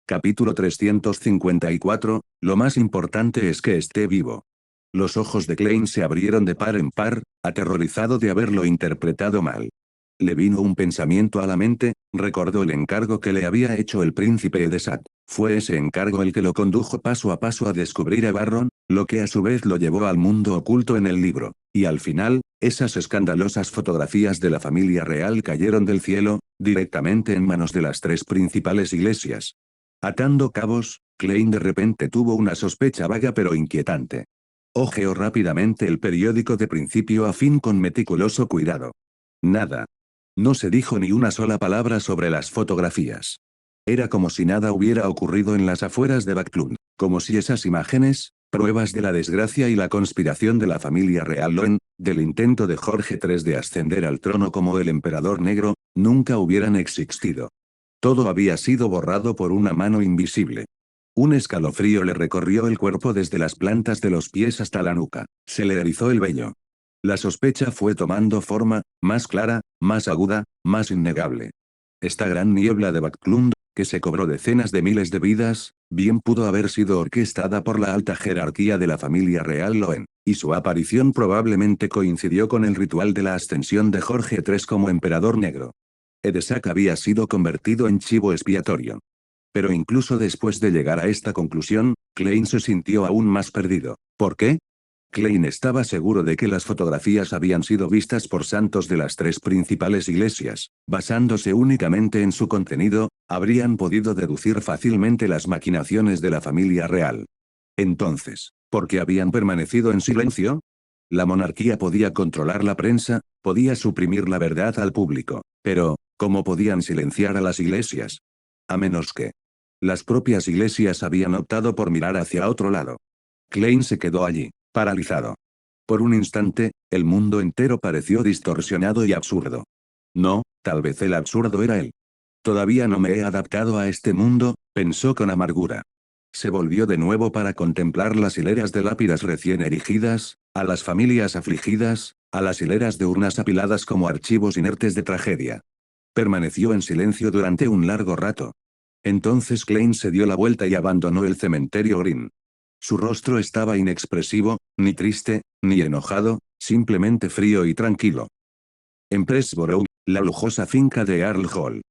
Capítulo 354, lo más importante es que esté vivo. Los ojos de Klein se abrieron de par en par, aterrorizado de haberlo interpretado mal. Le vino un pensamiento a la mente, recordó el encargo que le había hecho el príncipe Edesat. Fue ese encargo el que lo condujo paso a paso a descubrir a Barron, lo que a su vez lo llevó al mundo oculto en el libro. Y al final, esas escandalosas fotografías de la familia real cayeron del cielo, directamente en manos de las tres principales iglesias. Atando cabos, Klein de repente tuvo una sospecha vaga pero inquietante. Hojeó rápidamente el periódico de principio a fin con meticuloso cuidado. Nada. No se dijo ni una sola palabra sobre las fotografías. Era como si nada hubiera ocurrido en las afueras de Backlund, como si esas imágenes, pruebas de la desgracia y la conspiración de la familia real Loen, del intento de Jorge III de ascender al trono como el emperador negro, nunca hubieran existido. Todo había sido borrado por una mano invisible. Un escalofrío le recorrió el cuerpo desde las plantas de los pies hasta la nuca. Se le erizó el vello. La sospecha fue tomando forma, más clara, más aguda, más innegable. Esta gran niebla de Backlund, que se cobró decenas de miles de vidas, bien pudo haber sido orquestada por la alta jerarquía de la familia real Loen, y su aparición probablemente coincidió con el ritual de la ascensión de Jorge III como emperador negro. Edesac había sido convertido en chivo expiatorio. Pero incluso después de llegar a esta conclusión, Klein se sintió aún más perdido. ¿Por qué? Klein estaba seguro de que las fotografías habían sido vistas por santos de las tres principales iglesias. Basándose únicamente en su contenido, habrían podido deducir fácilmente las maquinaciones de la familia real. Entonces, ¿por qué habían permanecido en silencio? La monarquía podía controlar la prensa, podía suprimir la verdad al público, pero, ¿cómo podían silenciar a las iglesias? A menos que las propias iglesias habían optado por mirar hacia otro lado. Klein se quedó allí, paralizado. Por un instante, el mundo entero pareció distorsionado y absurdo. No, tal vez el absurdo era él. Todavía no me he adaptado a este mundo, pensó con amargura. Se volvió de nuevo para contemplar las hileras de lápidas recién erigidas, a las familias afligidas, a las hileras de urnas apiladas como archivos inertes de tragedia. Permaneció en silencio durante un largo rato. Entonces Klein se dio la vuelta y abandonó el cementerio Green. Su rostro estaba inexpresivo, ni triste, ni enojado, simplemente frío y tranquilo. En Pressborough, la lujosa finca de Earl Hall.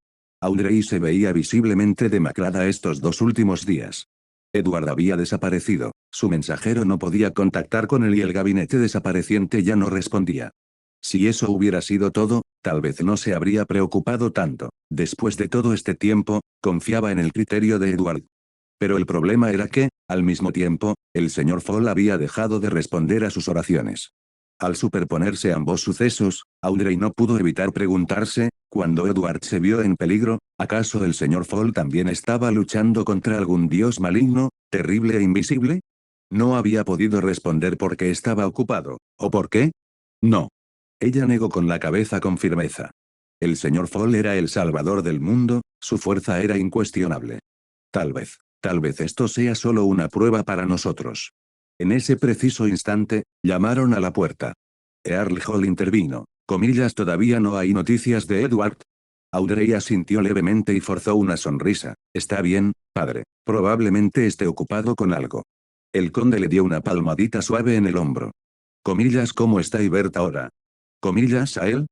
Audrey se veía visiblemente demacrada estos 2 últimos días. Edward había desaparecido, su mensajero no podía contactar con él y el gabinete desapareciente ya no respondía. Si eso hubiera sido todo, tal vez no se habría preocupado tanto. Después de todo este tiempo, confiaba en el criterio de Edward. Pero el problema era que, al mismo tiempo, el señor Fall había dejado de responder a sus oraciones. Al superponerse ambos sucesos, Audrey no pudo evitar preguntarse, cuando Edward se vio en peligro, ¿acaso el señor Fall también estaba luchando contra algún dios maligno, terrible e invisible? No había podido responder porque estaba ocupado, ¿o por qué? No. Ella negó con la cabeza con firmeza. El señor Fall era el salvador del mundo, su fuerza era incuestionable. Tal vez esto sea solo una prueba para nosotros. En ese preciso instante, llamaron a la puerta. Earl Hall intervino. Comillas, todavía no hay noticias de Edward. Audrey asintió levemente y forzó una sonrisa. Está bien, padre. Probablemente esté ocupado con algo. El conde le dio una palmadita suave en el hombro. Comillas, ¿cómo está Ibert ahora? Comillas, ¿a él?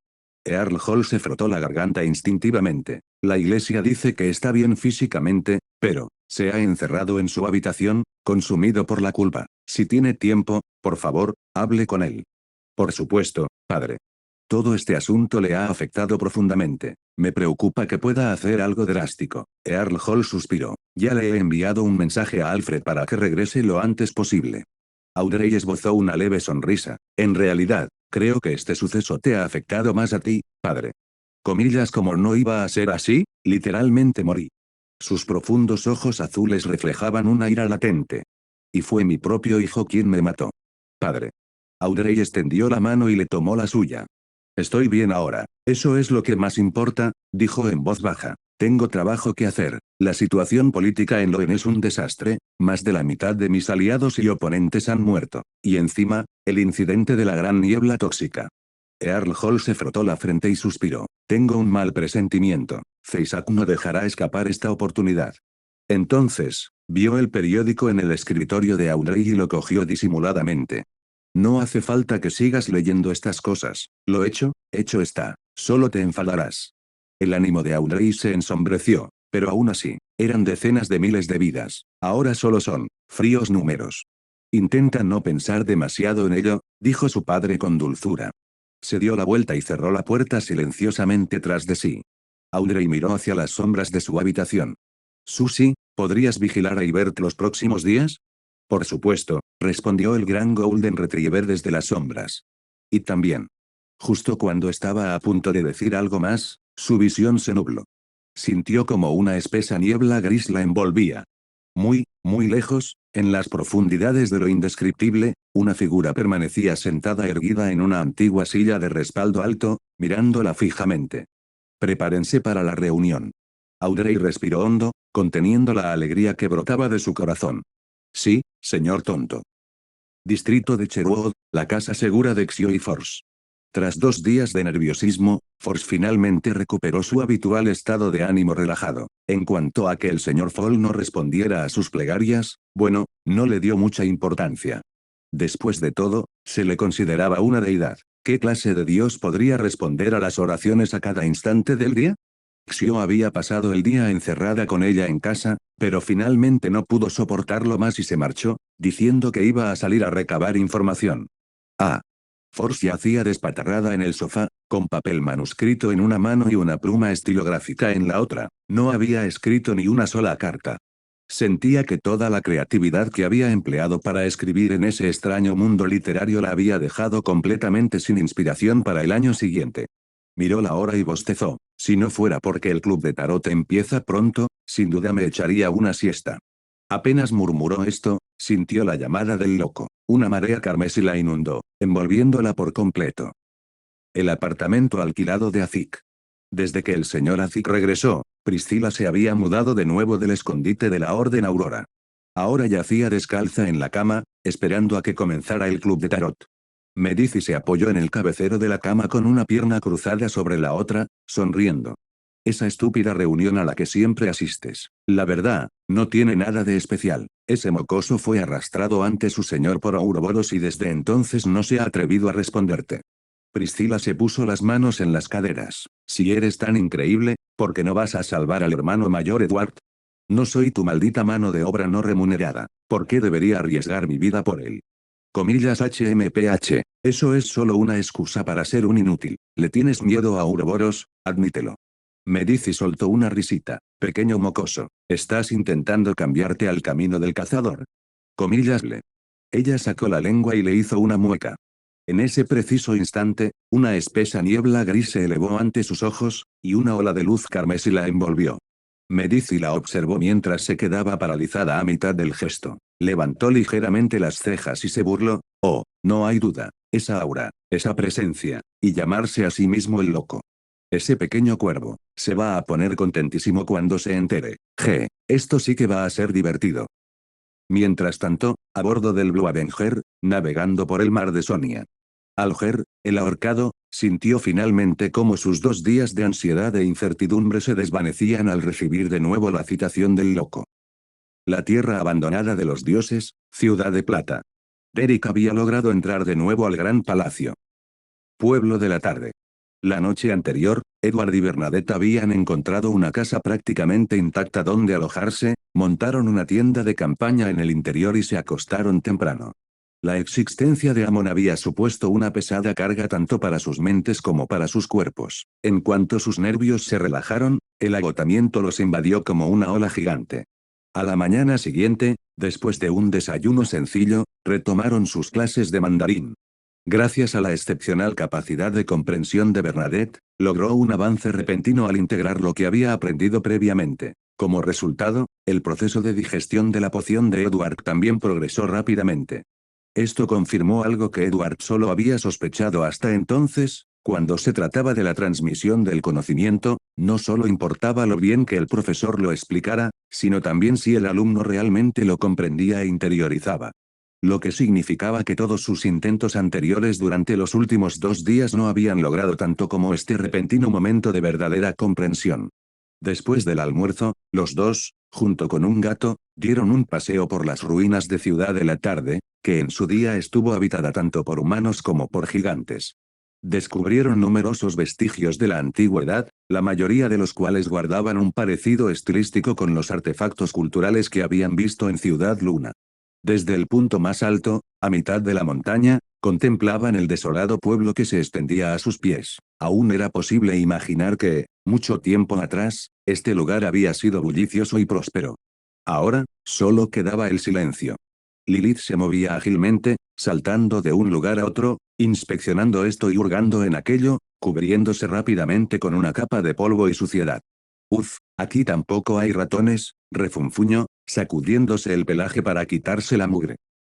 Earl Hall se frotó la garganta instintivamente. La iglesia dice que está bien físicamente, pero se ha encerrado en su habitación, consumido por la culpa. Si tiene tiempo, por favor, hable con él. Por supuesto, padre. Todo este asunto le ha afectado profundamente. Me preocupa que pueda hacer algo drástico. Earl Hall suspiró. Ya le he enviado un mensaje a Alfred para que regrese lo antes posible. Audrey esbozó una leve sonrisa. En realidad, creo que este suceso te ha afectado más a ti, padre. Comillas, como no iba a ser así, literalmente morí. Sus profundos ojos azules reflejaban una ira latente. Y fue mi propio hijo quien me mató. Padre. Audrey extendió la mano y le tomó la suya. Estoy bien ahora. Eso es lo que más importa, dijo en voz baja. Tengo trabajo que hacer. La situación política en Loen es un desastre, más de la mitad de mis aliados y oponentes han muerto. Y encima, el incidente de la gran niebla tóxica. Earl Hall se frotó la frente y suspiró. Tengo un mal presentimiento. Ceisac no dejará escapar esta oportunidad. Entonces, vio el periódico en el escritorio de Audrey y lo cogió disimuladamente. No hace falta que sigas leyendo estas cosas. Lo hecho está. Solo te enfadarás. El ánimo de Audrey se ensombreció, pero aún así, eran decenas de miles de vidas. Ahora solo son fríos números. Intenta no pensar demasiado en ello, dijo su padre con dulzura. Se dio la vuelta y cerró la puerta silenciosamente tras de sí. Audrey miró hacia las sombras de su habitación. Susie, ¿podrías vigilar a Ibert los próximos días? Por supuesto, respondió el gran Golden Retriever desde las sombras. Y también. Justo cuando estaba a punto de decir algo más, su visión se nubló. Sintió como una espesa niebla gris la envolvía. Muy, muy lejos, en las profundidades de lo indescriptible, una figura permanecía sentada erguida en una antigua silla de respaldo alto, mirándola fijamente. Prepárense para la reunión. Audrey respiró hondo, conteniendo la alegría que brotaba de su corazón. Sí, señor tonto. Distrito de Sherwood, la casa segura de Xio y Force. Tras 2 días de nerviosismo, Force finalmente recuperó su habitual estado de ánimo relajado. En cuanto a que el señor Fall no respondiera a sus plegarias, bueno, no le dio mucha importancia. Después de todo, se le consideraba una deidad. ¿Qué clase de dios podría responder a las oraciones a cada instante del día? Xio había pasado el día encerrada con ella en casa, pero finalmente no pudo soportarlo más y se marchó, diciendo que iba a salir a recabar información. Ah. Force yacía despatarrada en el sofá, con papel manuscrito en una mano y una pluma estilográfica en la otra. No había escrito ni una sola carta. Sentía que toda la creatividad que había empleado para escribir en ese extraño mundo literario la había dejado completamente sin inspiración para el año siguiente. Miró la hora y bostezó. Si no fuera porque el club de tarot empieza pronto, sin duda me echaría una siesta. Apenas murmuró esto, sintió la llamada del loco. Una marea carmesí la inundó, envolviéndola por completo. El apartamento alquilado de Azik. Desde que el señor Azik regresó, Priscila se había mudado de nuevo del escondite de la Orden Aurora. Ahora yacía descalza en la cama, esperando a que comenzara el club de tarot. Medici se apoyó en el cabecero de la cama con una pierna cruzada sobre la otra, sonriendo. Esa estúpida reunión a la que siempre asistes. La verdad, no tiene nada de especial. Ese mocoso fue arrastrado ante su señor por Ouroboros y desde entonces no se ha atrevido a responderte. Priscila se puso las manos en las caderas. Si eres tan increíble, ¿por qué no vas a salvar al hermano mayor Edward? No soy tu maldita mano de obra no remunerada. ¿Por qué debería arriesgar mi vida por él? Comillas HMPH. Eso es solo una excusa para ser un inútil. Le tienes miedo a Ouroboros, admítelo. Medici soltó una risita. Pequeño mocoso, ¿estás intentando cambiarte al camino del cazador? Comillasle. Ella sacó la lengua y le hizo una mueca. En ese preciso instante, una espesa niebla gris se elevó ante sus ojos, y una ola de luz carmesí la envolvió. Medici la observó mientras se quedaba paralizada a mitad del gesto. Levantó ligeramente las cejas y se burló. Oh, no hay duda. Esa aura, esa presencia, y llamarse a sí mismo el loco. Ese pequeño cuervo, se va a poner contentísimo cuando se entere. Esto sí que va a ser divertido. Mientras tanto, a bordo del Blue Avenger, navegando por el mar de Sonia. Alger, el ahorcado, sintió finalmente cómo sus 2 días de ansiedad e incertidumbre se desvanecían al recibir de nuevo la citación del loco. La tierra abandonada de los dioses, Ciudad de Plata. Derek había logrado entrar de nuevo al gran palacio. Pueblo de la tarde. La noche anterior, Edward y Bernadette habían encontrado una casa prácticamente intacta donde alojarse, montaron una tienda de campaña en el interior y se acostaron temprano. La existencia de Amon había supuesto una pesada carga tanto para sus mentes como para sus cuerpos. En cuanto sus nervios se relajaron, el agotamiento los invadió como una ola gigante. A la mañana siguiente, después de un desayuno sencillo, retomaron sus clases de mandarín. Gracias a la excepcional capacidad de comprensión de Bernadette, logró un avance repentino al integrar lo que había aprendido previamente. Como resultado, el proceso de digestión de la poción de Edward también progresó rápidamente. Esto confirmó algo que Edward solo había sospechado hasta entonces: cuando se trataba de la transmisión del conocimiento, no solo importaba lo bien que el profesor lo explicara, sino también si el alumno realmente lo comprendía e interiorizaba. Lo que significaba que todos sus intentos anteriores durante los últimos 2 días no habían logrado tanto como este repentino momento de verdadera comprensión. Después del almuerzo, los dos, junto con un gato, dieron un paseo por las ruinas de Ciudad de la Tarde, que en su día estuvo habitada tanto por humanos como por gigantes. Descubrieron numerosos vestigios de la antigüedad, la mayoría de los cuales guardaban un parecido estilístico con los artefactos culturales que habían visto en Ciudad Luna. Desde el punto más alto, a mitad de la montaña, contemplaban el desolado pueblo que se extendía a sus pies. Aún era posible imaginar que, mucho tiempo atrás, este lugar había sido bullicioso y próspero. Ahora, solo quedaba el silencio. Lilith se movía ágilmente, saltando de un lugar a otro, inspeccionando esto y hurgando en aquello, cubriéndose rápidamente con una capa de polvo y suciedad. Uf, aquí tampoco hay ratones, refunfuñó, sacudiéndose el pelaje para quitarse la mugre.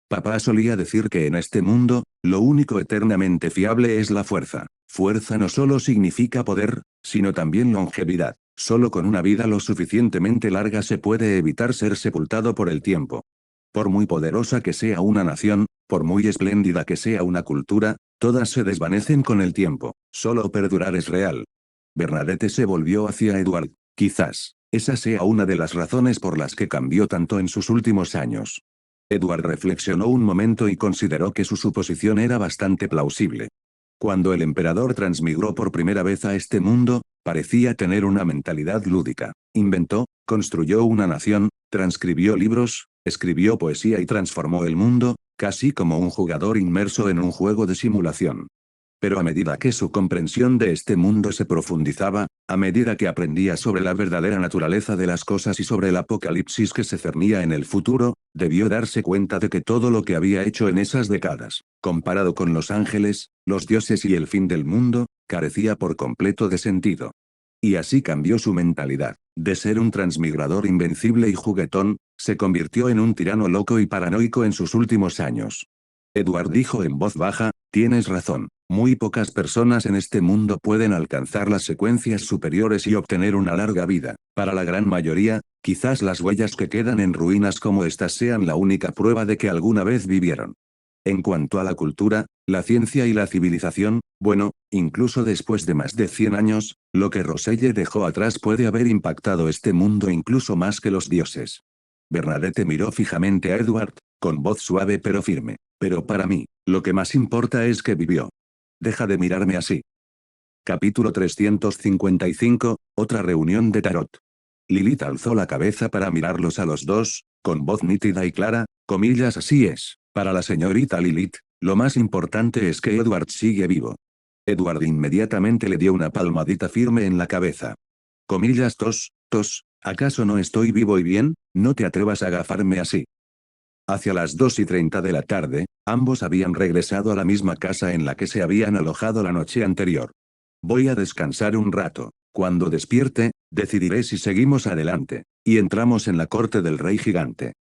Papá solía decir que en este mundo, lo único eternamente fiable es la fuerza. Fuerza no solo significa poder, sino también longevidad. Solo con una vida lo suficientemente larga se puede evitar ser sepultado por el tiempo. Por muy poderosa que sea una nación, por muy espléndida que sea una cultura, todas se desvanecen con el tiempo. Solo perdurar es real. Bernadette se volvió hacia Edward. Quizás, esa sea una de las razones por las que cambió tanto en sus últimos años. Edward reflexionó un momento y consideró que su suposición era bastante plausible. Cuando el emperador transmigró por primera vez a este mundo, parecía tener una mentalidad lúdica. Inventó, construyó una nación, transcribió libros, escribió poesía y transformó el mundo, casi como un jugador inmerso en un juego de simulación. Pero a medida que su comprensión de este mundo se profundizaba, a medida que aprendía sobre la verdadera naturaleza de las cosas y sobre el apocalipsis que se cernía en el futuro, debió darse cuenta de que todo lo que había hecho en esas décadas, comparado con los ángeles, los dioses y el fin del mundo, carecía por completo de sentido. Y así cambió su mentalidad. De ser un transmigrador invencible y juguetón, se convirtió en un tirano loco y paranoico en sus últimos años. Edward dijo en voz baja, tienes razón. Muy pocas personas en este mundo pueden alcanzar las secuencias superiores y obtener una larga vida. Para la gran mayoría, quizás las huellas que quedan en ruinas como estas sean la única prueba de que alguna vez vivieron. En cuanto a la cultura, la ciencia y la civilización, bueno, incluso después de más de 100 años, lo que Roselle dejó atrás puede haber impactado este mundo incluso más que los dioses. Bernadette miró fijamente a Edward, con voz suave pero firme. Pero para mí, lo que más importa es que vivió. Deja de mirarme así. Capítulo 355, otra reunión de tarot. Lilith alzó la cabeza para mirarlos a los dos, con voz nítida y clara, comillas así es, para la señorita Lilith, lo más importante es que Edward sigue vivo. Edward inmediatamente le dio una palmadita firme en la cabeza. Comillas tos, ¿acaso no estoy vivo y bien? No te atrevas a agafarme así. Hacia las 2:30 de la tarde, ambos habían regresado a la misma casa en la que se habían alojado la noche anterior. Voy a descansar un rato. Cuando despierte, decidiré si seguimos adelante. Y entramos en la corte del rey gigante.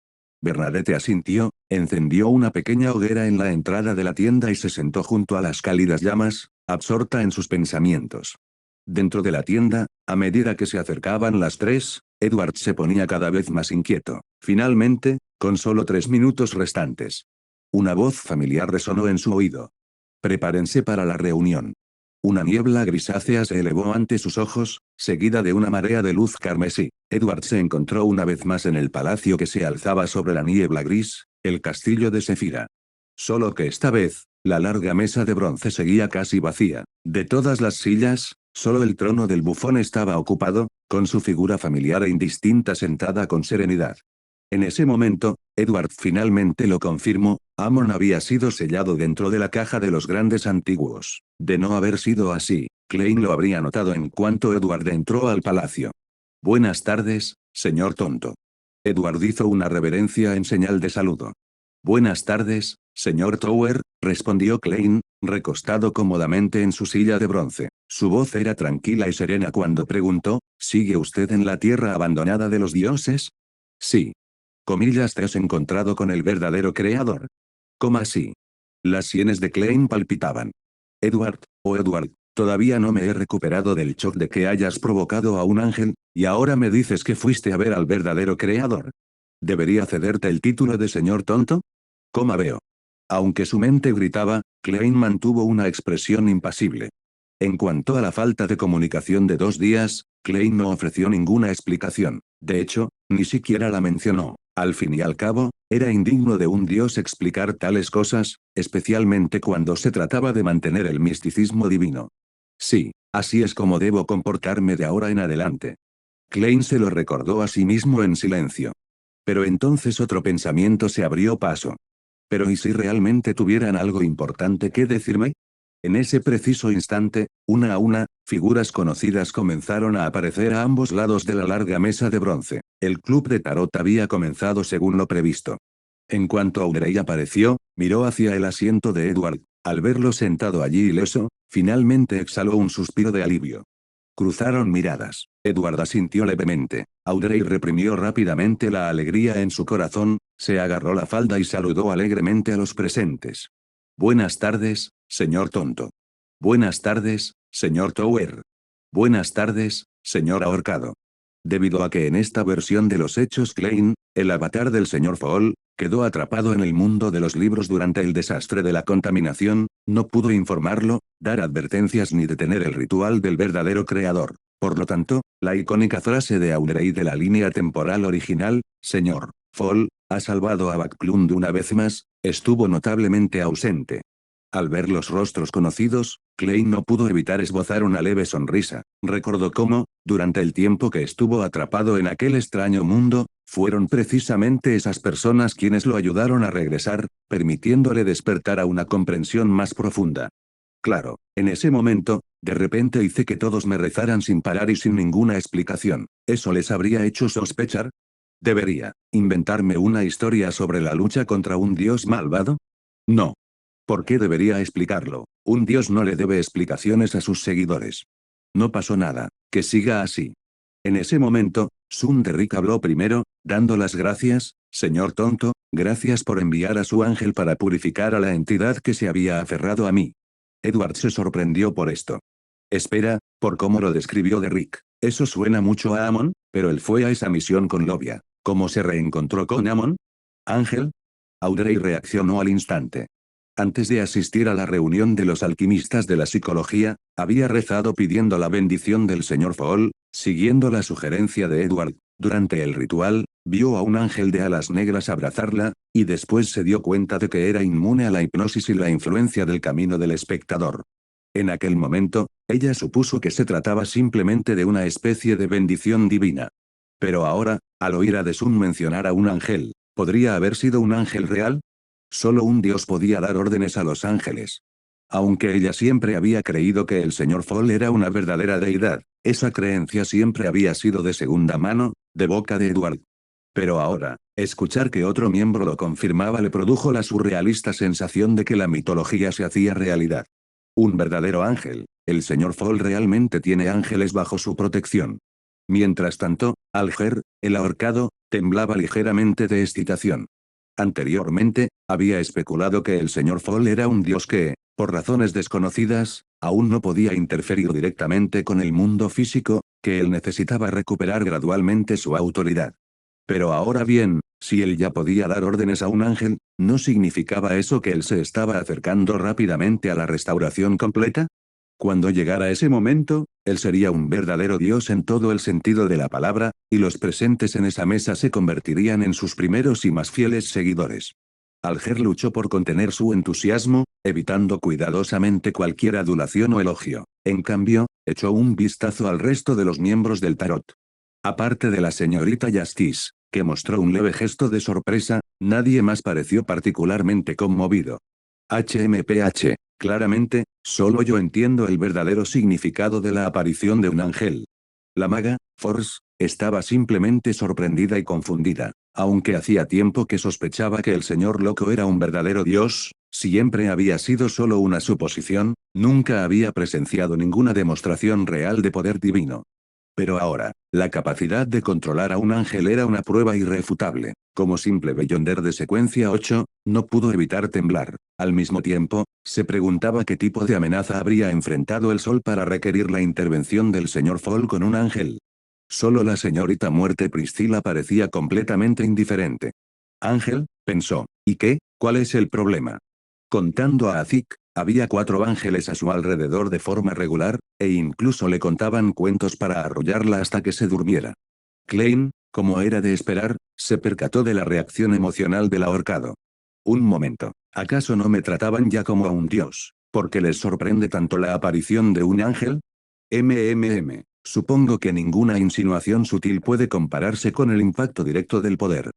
Bernadette asintió, encendió una pequeña hoguera en la entrada de la tienda y se sentó junto a las cálidas llamas, absorta en sus pensamientos. Dentro de la tienda, a medida que se acercaban las 3, Edward se ponía cada vez más inquieto. Finalmente, con solo 3 minutos restantes, una voz familiar resonó en su oído. Prepárense para la reunión. Una niebla grisácea se elevó ante sus ojos, seguida de una marea de luz carmesí. Edward se encontró una vez más en el palacio que se alzaba sobre la niebla gris, el castillo de Sefira. Solo que esta vez, la larga mesa de bronce seguía casi vacía. De todas las sillas, solo el trono del bufón estaba ocupado, con su figura familiar e indistinta sentada con serenidad. En ese momento, Edward finalmente lo confirmó, Amon había sido sellado dentro de la caja de los grandes antiguos. De no haber sido así, Klein lo habría notado en cuanto Edward entró al palacio. Buenas tardes, señor tonto. Edward hizo una reverencia en señal de saludo. Buenas tardes, señor Tower, respondió Klein, recostado cómodamente en su silla de bronce. Su voz era tranquila y serena cuando preguntó, ¿sigue usted en la tierra abandonada de los dioses? Sí. Comillas, ¿te has encontrado con el verdadero creador? ¿Cómo así? Las sienes de Klein palpitaban. Edward, todavía no me he recuperado del shock de que hayas provocado a un ángel, y ahora me dices que fuiste a ver al verdadero creador. ¿Debería cederte el título de señor tonto? ¿Cómo veo? Aunque su mente gritaba, Klein mantuvo una expresión impasible. En cuanto a la falta de comunicación de 2 días, Klein no ofreció ninguna explicación. De hecho, Ni siquiera la mencionó. Al fin y al cabo, era indigno de un dios explicar tales cosas, especialmente cuando se trataba de mantener el misticismo divino. Sí, así es como debo comportarme de ahora en adelante. Klein se lo recordó a sí mismo en silencio. Pero entonces otro pensamiento se abrió paso. ¿Pero y si realmente tuvieran algo importante que decirme? En ese preciso instante, una a una, figuras conocidas comenzaron a aparecer a ambos lados de la larga mesa de bronce. El club de tarot había comenzado según lo previsto. En cuanto Audrey apareció, miró hacia el asiento de Edward. Al verlo sentado allí ileso, finalmente exhaló un suspiro de alivio. Cruzaron miradas. Edward asintió levemente. Audrey reprimió rápidamente la alegría en su corazón, se agarró la falda y saludó alegremente a los presentes. Buenas tardes, señor tonto. Buenas tardes, señor Tower. Buenas tardes, señor ahorcado. Debido a que en esta versión de los hechos Klein, el avatar del señor Fall, quedó atrapado en el mundo de los libros durante el desastre de la contaminación, no pudo informarlo, dar advertencias ni detener el ritual del verdadero creador. Por lo tanto, la icónica frase de Audrey de la línea temporal original, señor Fall, ha salvado a Backlund una vez más, estuvo notablemente ausente. Al ver los rostros conocidos, Klein no pudo evitar esbozar una leve sonrisa. Recordó cómo, durante el tiempo que estuvo atrapado en aquel extraño mundo, fueron precisamente esas personas quienes lo ayudaron a regresar, permitiéndole despertar a una comprensión más profunda. Claro, en ese momento, de repente hice que todos me rezaran sin parar y sin ninguna explicación. ¿Eso les habría hecho sospechar? ¿Debería inventarme una historia sobre la lucha contra un dios malvado? No. ¿Por qué debería explicarlo? Un dios no le debe explicaciones a sus seguidores. No pasó nada, que siga así. En ese momento, Sun Derrick habló primero, dando las gracias, señor tonto, gracias por enviar a su ángel para purificar a la entidad que se había aferrado a mí. Edward se sorprendió por esto. Espera, por cómo lo describió Derrick. Eso suena mucho a Amon, pero él fue a esa misión con Lovia. ¿Cómo se reencontró con Amon? ¿Ángel? Audrey reaccionó al instante. Antes de asistir a la reunión de los alquimistas de la psicología, había rezado pidiendo la bendición del señor Fall, siguiendo la sugerencia de Edward. Durante el ritual, vio a un ángel de alas negras abrazarla, y después se dio cuenta de que era inmune a la hipnosis y la influencia del camino del espectador. En aquel momento, ella supuso que se trataba simplemente de una especie de bendición divina. Pero ahora, al oír a Desun mencionar a un ángel, ¿podría haber sido un ángel real? Solo un dios podía dar órdenes a los ángeles. Aunque ella siempre había creído que el señor Fall era una verdadera deidad, esa creencia siempre había sido de segunda mano, de boca de Edward. Pero ahora, escuchar que otro miembro lo confirmaba le produjo la surrealista sensación de que la mitología se hacía realidad. Un verdadero ángel, el señor Fall realmente tiene ángeles bajo su protección. Mientras tanto, Alger, el ahorcado, temblaba ligeramente de excitación. Anteriormente, había especulado que el señor Fall era un dios que, por razones desconocidas, aún no podía interferir directamente con el mundo físico, que él necesitaba recuperar gradualmente su autoridad. Pero ahora bien, si él ya podía dar órdenes a un ángel, ¿no significaba eso que él se estaba acercando rápidamente a la restauración completa? Cuando llegara ese momento, él sería un verdadero dios en todo el sentido de la palabra, y los presentes en esa mesa se convertirían en sus primeros y más fieles seguidores. Alger luchó por contener su entusiasmo, evitando cuidadosamente cualquier adulación o elogio. En cambio, echó un vistazo al resto de los miembros del tarot. Aparte de la señorita Justice, que mostró un leve gesto de sorpresa, nadie más pareció particularmente conmovido. HMPH. Claramente, solo yo entiendo el verdadero significado de la aparición de un ángel. La maga, Force, estaba simplemente sorprendida y confundida. Aunque hacía tiempo que sospechaba que el señor loco era un verdadero dios, siempre había sido solo una suposición, nunca había presenciado ninguna demostración real de poder divino. Pero ahora, la capacidad de controlar a un ángel era una prueba irrefutable. Como simple Beyonder de secuencia 8, no pudo evitar temblar. Al mismo tiempo, se preguntaba qué tipo de amenaza habría enfrentado el sol para requerir la intervención del señor Fall con un ángel. Solo la señorita muerte Priscila parecía completamente indiferente. Ángel, pensó, ¿y qué? ¿Cuál es el problema? Contando a Azik, había 4 ángeles a su alrededor de forma regular, e incluso le contaban cuentos para arrullarla hasta que se durmiera. Klein, Como era de esperar, se percató de la reacción emocional del ahorcado. Un momento, ¿acaso no me trataban ya como a un dios? ¿Por qué les sorprende tanto la aparición de un ángel? Supongo que ninguna insinuación sutil puede compararse con el impacto directo del poder.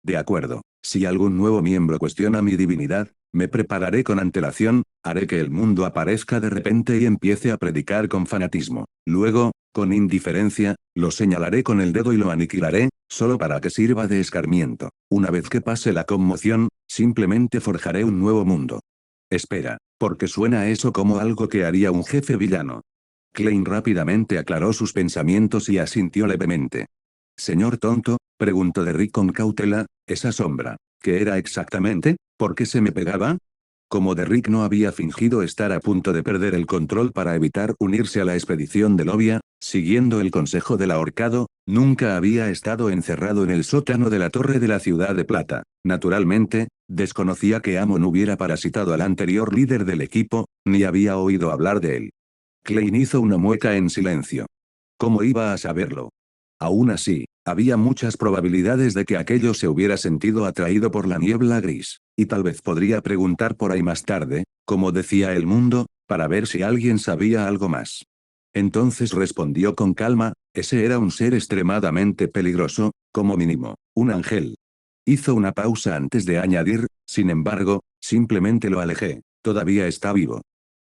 De acuerdo, si algún nuevo miembro cuestiona mi divinidad, me prepararé con antelación, haré que el mundo aparezca de repente y empiece a predicar con fanatismo. Luego, con indiferencia, lo señalaré con el dedo y lo aniquilaré, solo para que sirva de escarmiento. Una vez que pase la conmoción, simplemente forjaré un nuevo mundo. Espera, porque suena eso como algo que haría un jefe villano. Klein rápidamente aclaró sus pensamientos y asintió levemente. Señor tonto, preguntó Derrick con cautela, esa sombra, ¿qué era exactamente? ¿Por qué se me pegaba? Como Derrick no había fingido estar a punto de perder el control para evitar unirse a la expedición de Lovia, siguiendo el consejo del ahorcado, nunca había estado encerrado en el sótano de la torre de la ciudad de Plata. Naturalmente, desconocía que Amon hubiera parasitado al anterior líder del equipo, ni había oído hablar de él. Klein hizo una mueca en silencio. ¿Cómo iba a saberlo? Aún así, había muchas probabilidades de que aquello se hubiera sentido atraído por la niebla gris, y tal vez podría preguntar por ahí más tarde, como decía el mundo, para ver si alguien sabía algo más. Entonces respondió con calma, ese era un ser extremadamente peligroso, como mínimo, un ángel. Hizo una pausa antes de añadir, sin embargo, simplemente lo alejé, todavía está vivo.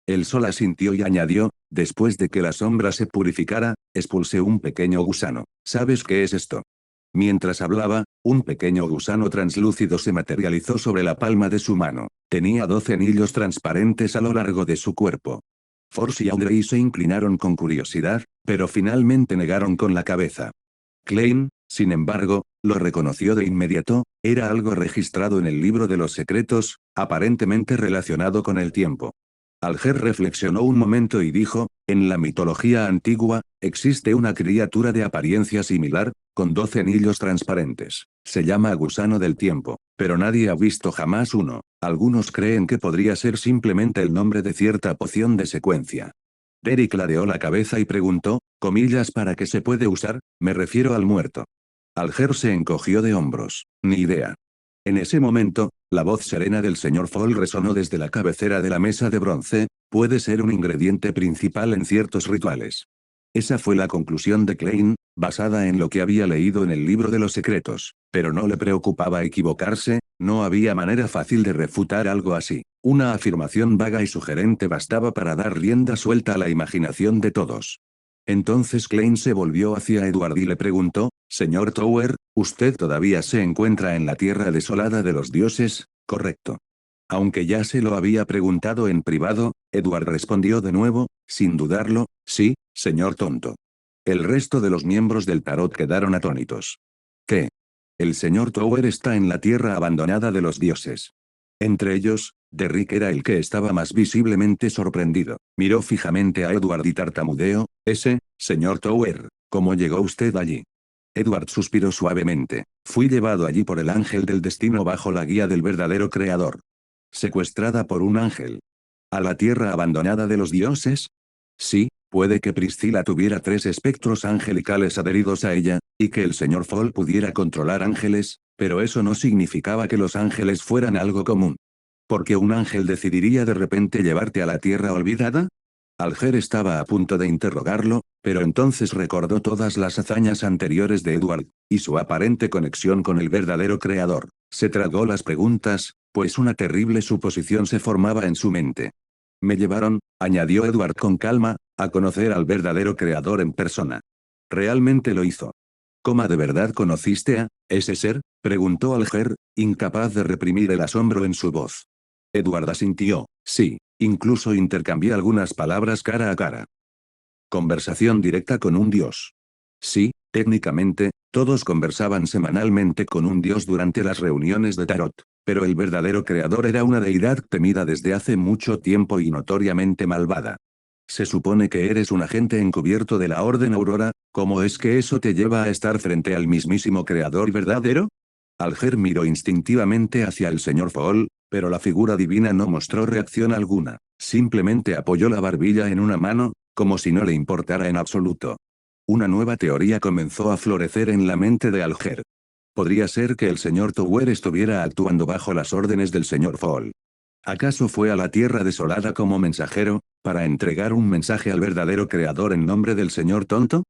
El sol asintió y añadió, después de que la sombra se purificara, expulsé un pequeño gusano. ¿Sabes qué es esto? Mientras hablaba, un pequeño gusano translúcido se materializó sobre la palma de su mano. Tenía 12 anillos transparentes a lo largo de su cuerpo. Force y Audrey se inclinaron con curiosidad, pero finalmente negaron con la cabeza. Klein, sin embargo, lo reconoció de inmediato, era algo registrado en el libro de los secretos, aparentemente relacionado con el tiempo. Alger reflexionó un momento y dijo, en la mitología antigua, existe una criatura de apariencia similar, con 12 anillos transparentes. Se llama gusano del tiempo, pero nadie ha visto jamás uno. Algunos creen que podría ser simplemente el nombre de cierta poción de secuencia. Derrick ladeó la cabeza y preguntó, comillas para qué se puede usar, me refiero al muerto. Alger se encogió de hombros, ni idea. En ese momento, la voz serena del señor Fall resonó desde la cabecera de la mesa de bronce, puede ser un ingrediente principal en ciertos rituales. Esa fue la conclusión de Klein, basada en lo que había leído en el libro de los secretos, pero no le preocupaba equivocarse, no había manera fácil de refutar algo así. Una afirmación vaga y sugerente bastaba para dar rienda suelta a la imaginación de todos. Entonces Klein se volvió hacia Edward y le preguntó, señor Tower, usted todavía se encuentra en la tierra desolada de los dioses, ¿correcto? Aunque ya se lo había preguntado en privado, Edward respondió de nuevo, sin dudarlo, sí, señor tonto. El resto de los miembros del tarot quedaron atónitos. ¿Qué? El señor Tower está en la tierra abandonada de los dioses. Entre ellos, Derrick era el que estaba más visiblemente sorprendido. Miró fijamente a Edward y tartamudeó, señor Tower, ¿cómo llegó usted allí? Edward suspiró suavemente. Fui llevado allí por el ángel del destino bajo la guía del verdadero creador. Secuestrada por un ángel. ¿A la tierra abandonada de los dioses? Sí, puede que Priscila tuviera 3 espectros angelicales adheridos a ella, y que el señor Fall pudiera controlar ángeles, pero eso no significaba que los ángeles fueran algo común. ¿Por qué un ángel decidiría de repente llevarte a la tierra olvidada? Alger estaba a punto de interrogarlo, pero entonces recordó todas las hazañas anteriores de Edward, y su aparente conexión con el verdadero creador. Se tragó las preguntas, pues una terrible suposición se formaba en su mente. Me llevaron, añadió Edward con calma, a conocer al verdadero creador en persona. Realmente lo hizo. ¿Cómo de verdad conociste a ese ser? Preguntó Alger, incapaz de reprimir el asombro en su voz. Edward asintió, sí, incluso intercambié algunas palabras cara a cara. Conversación directa con un dios. Sí, técnicamente, todos conversaban semanalmente con un dios durante las reuniones de tarot, pero el verdadero creador era una deidad temida desde hace mucho tiempo y notoriamente malvada. Se supone que eres un agente encubierto de la Orden Aurora, ¿cómo es que eso te lleva a estar frente al mismísimo creador verdadero? Alger miró instintivamente hacia el señor Fall, pero la figura divina no mostró reacción alguna, simplemente apoyó la barbilla en una mano, como si no le importara en absoluto. Una nueva teoría comenzó a florecer en la mente de Alger. Podría ser que el señor Tower estuviera actuando bajo las órdenes del señor Fall. ¿Acaso fue a la Tierra Desolada como mensajero, para entregar un mensaje al verdadero creador en nombre del señor Tonto?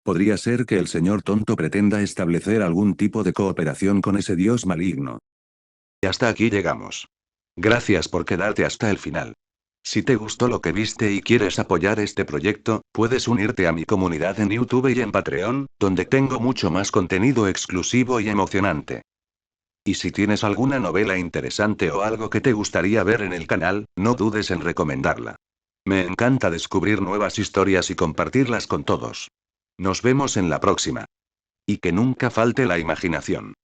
Podría ser que el señor Tonto pretenda establecer algún tipo de cooperación con ese dios maligno. Y hasta aquí llegamos. Gracias por quedarte hasta el final. Si te gustó lo que viste y quieres apoyar este proyecto, puedes unirte a mi comunidad en YouTube y en Patreon, donde tengo mucho más contenido exclusivo y emocionante. Y si tienes alguna novela interesante o algo que te gustaría ver en el canal, no dudes en recomendarla. Me encanta descubrir nuevas historias y compartirlas con todos. Nos vemos en la próxima. Y que nunca falte la imaginación.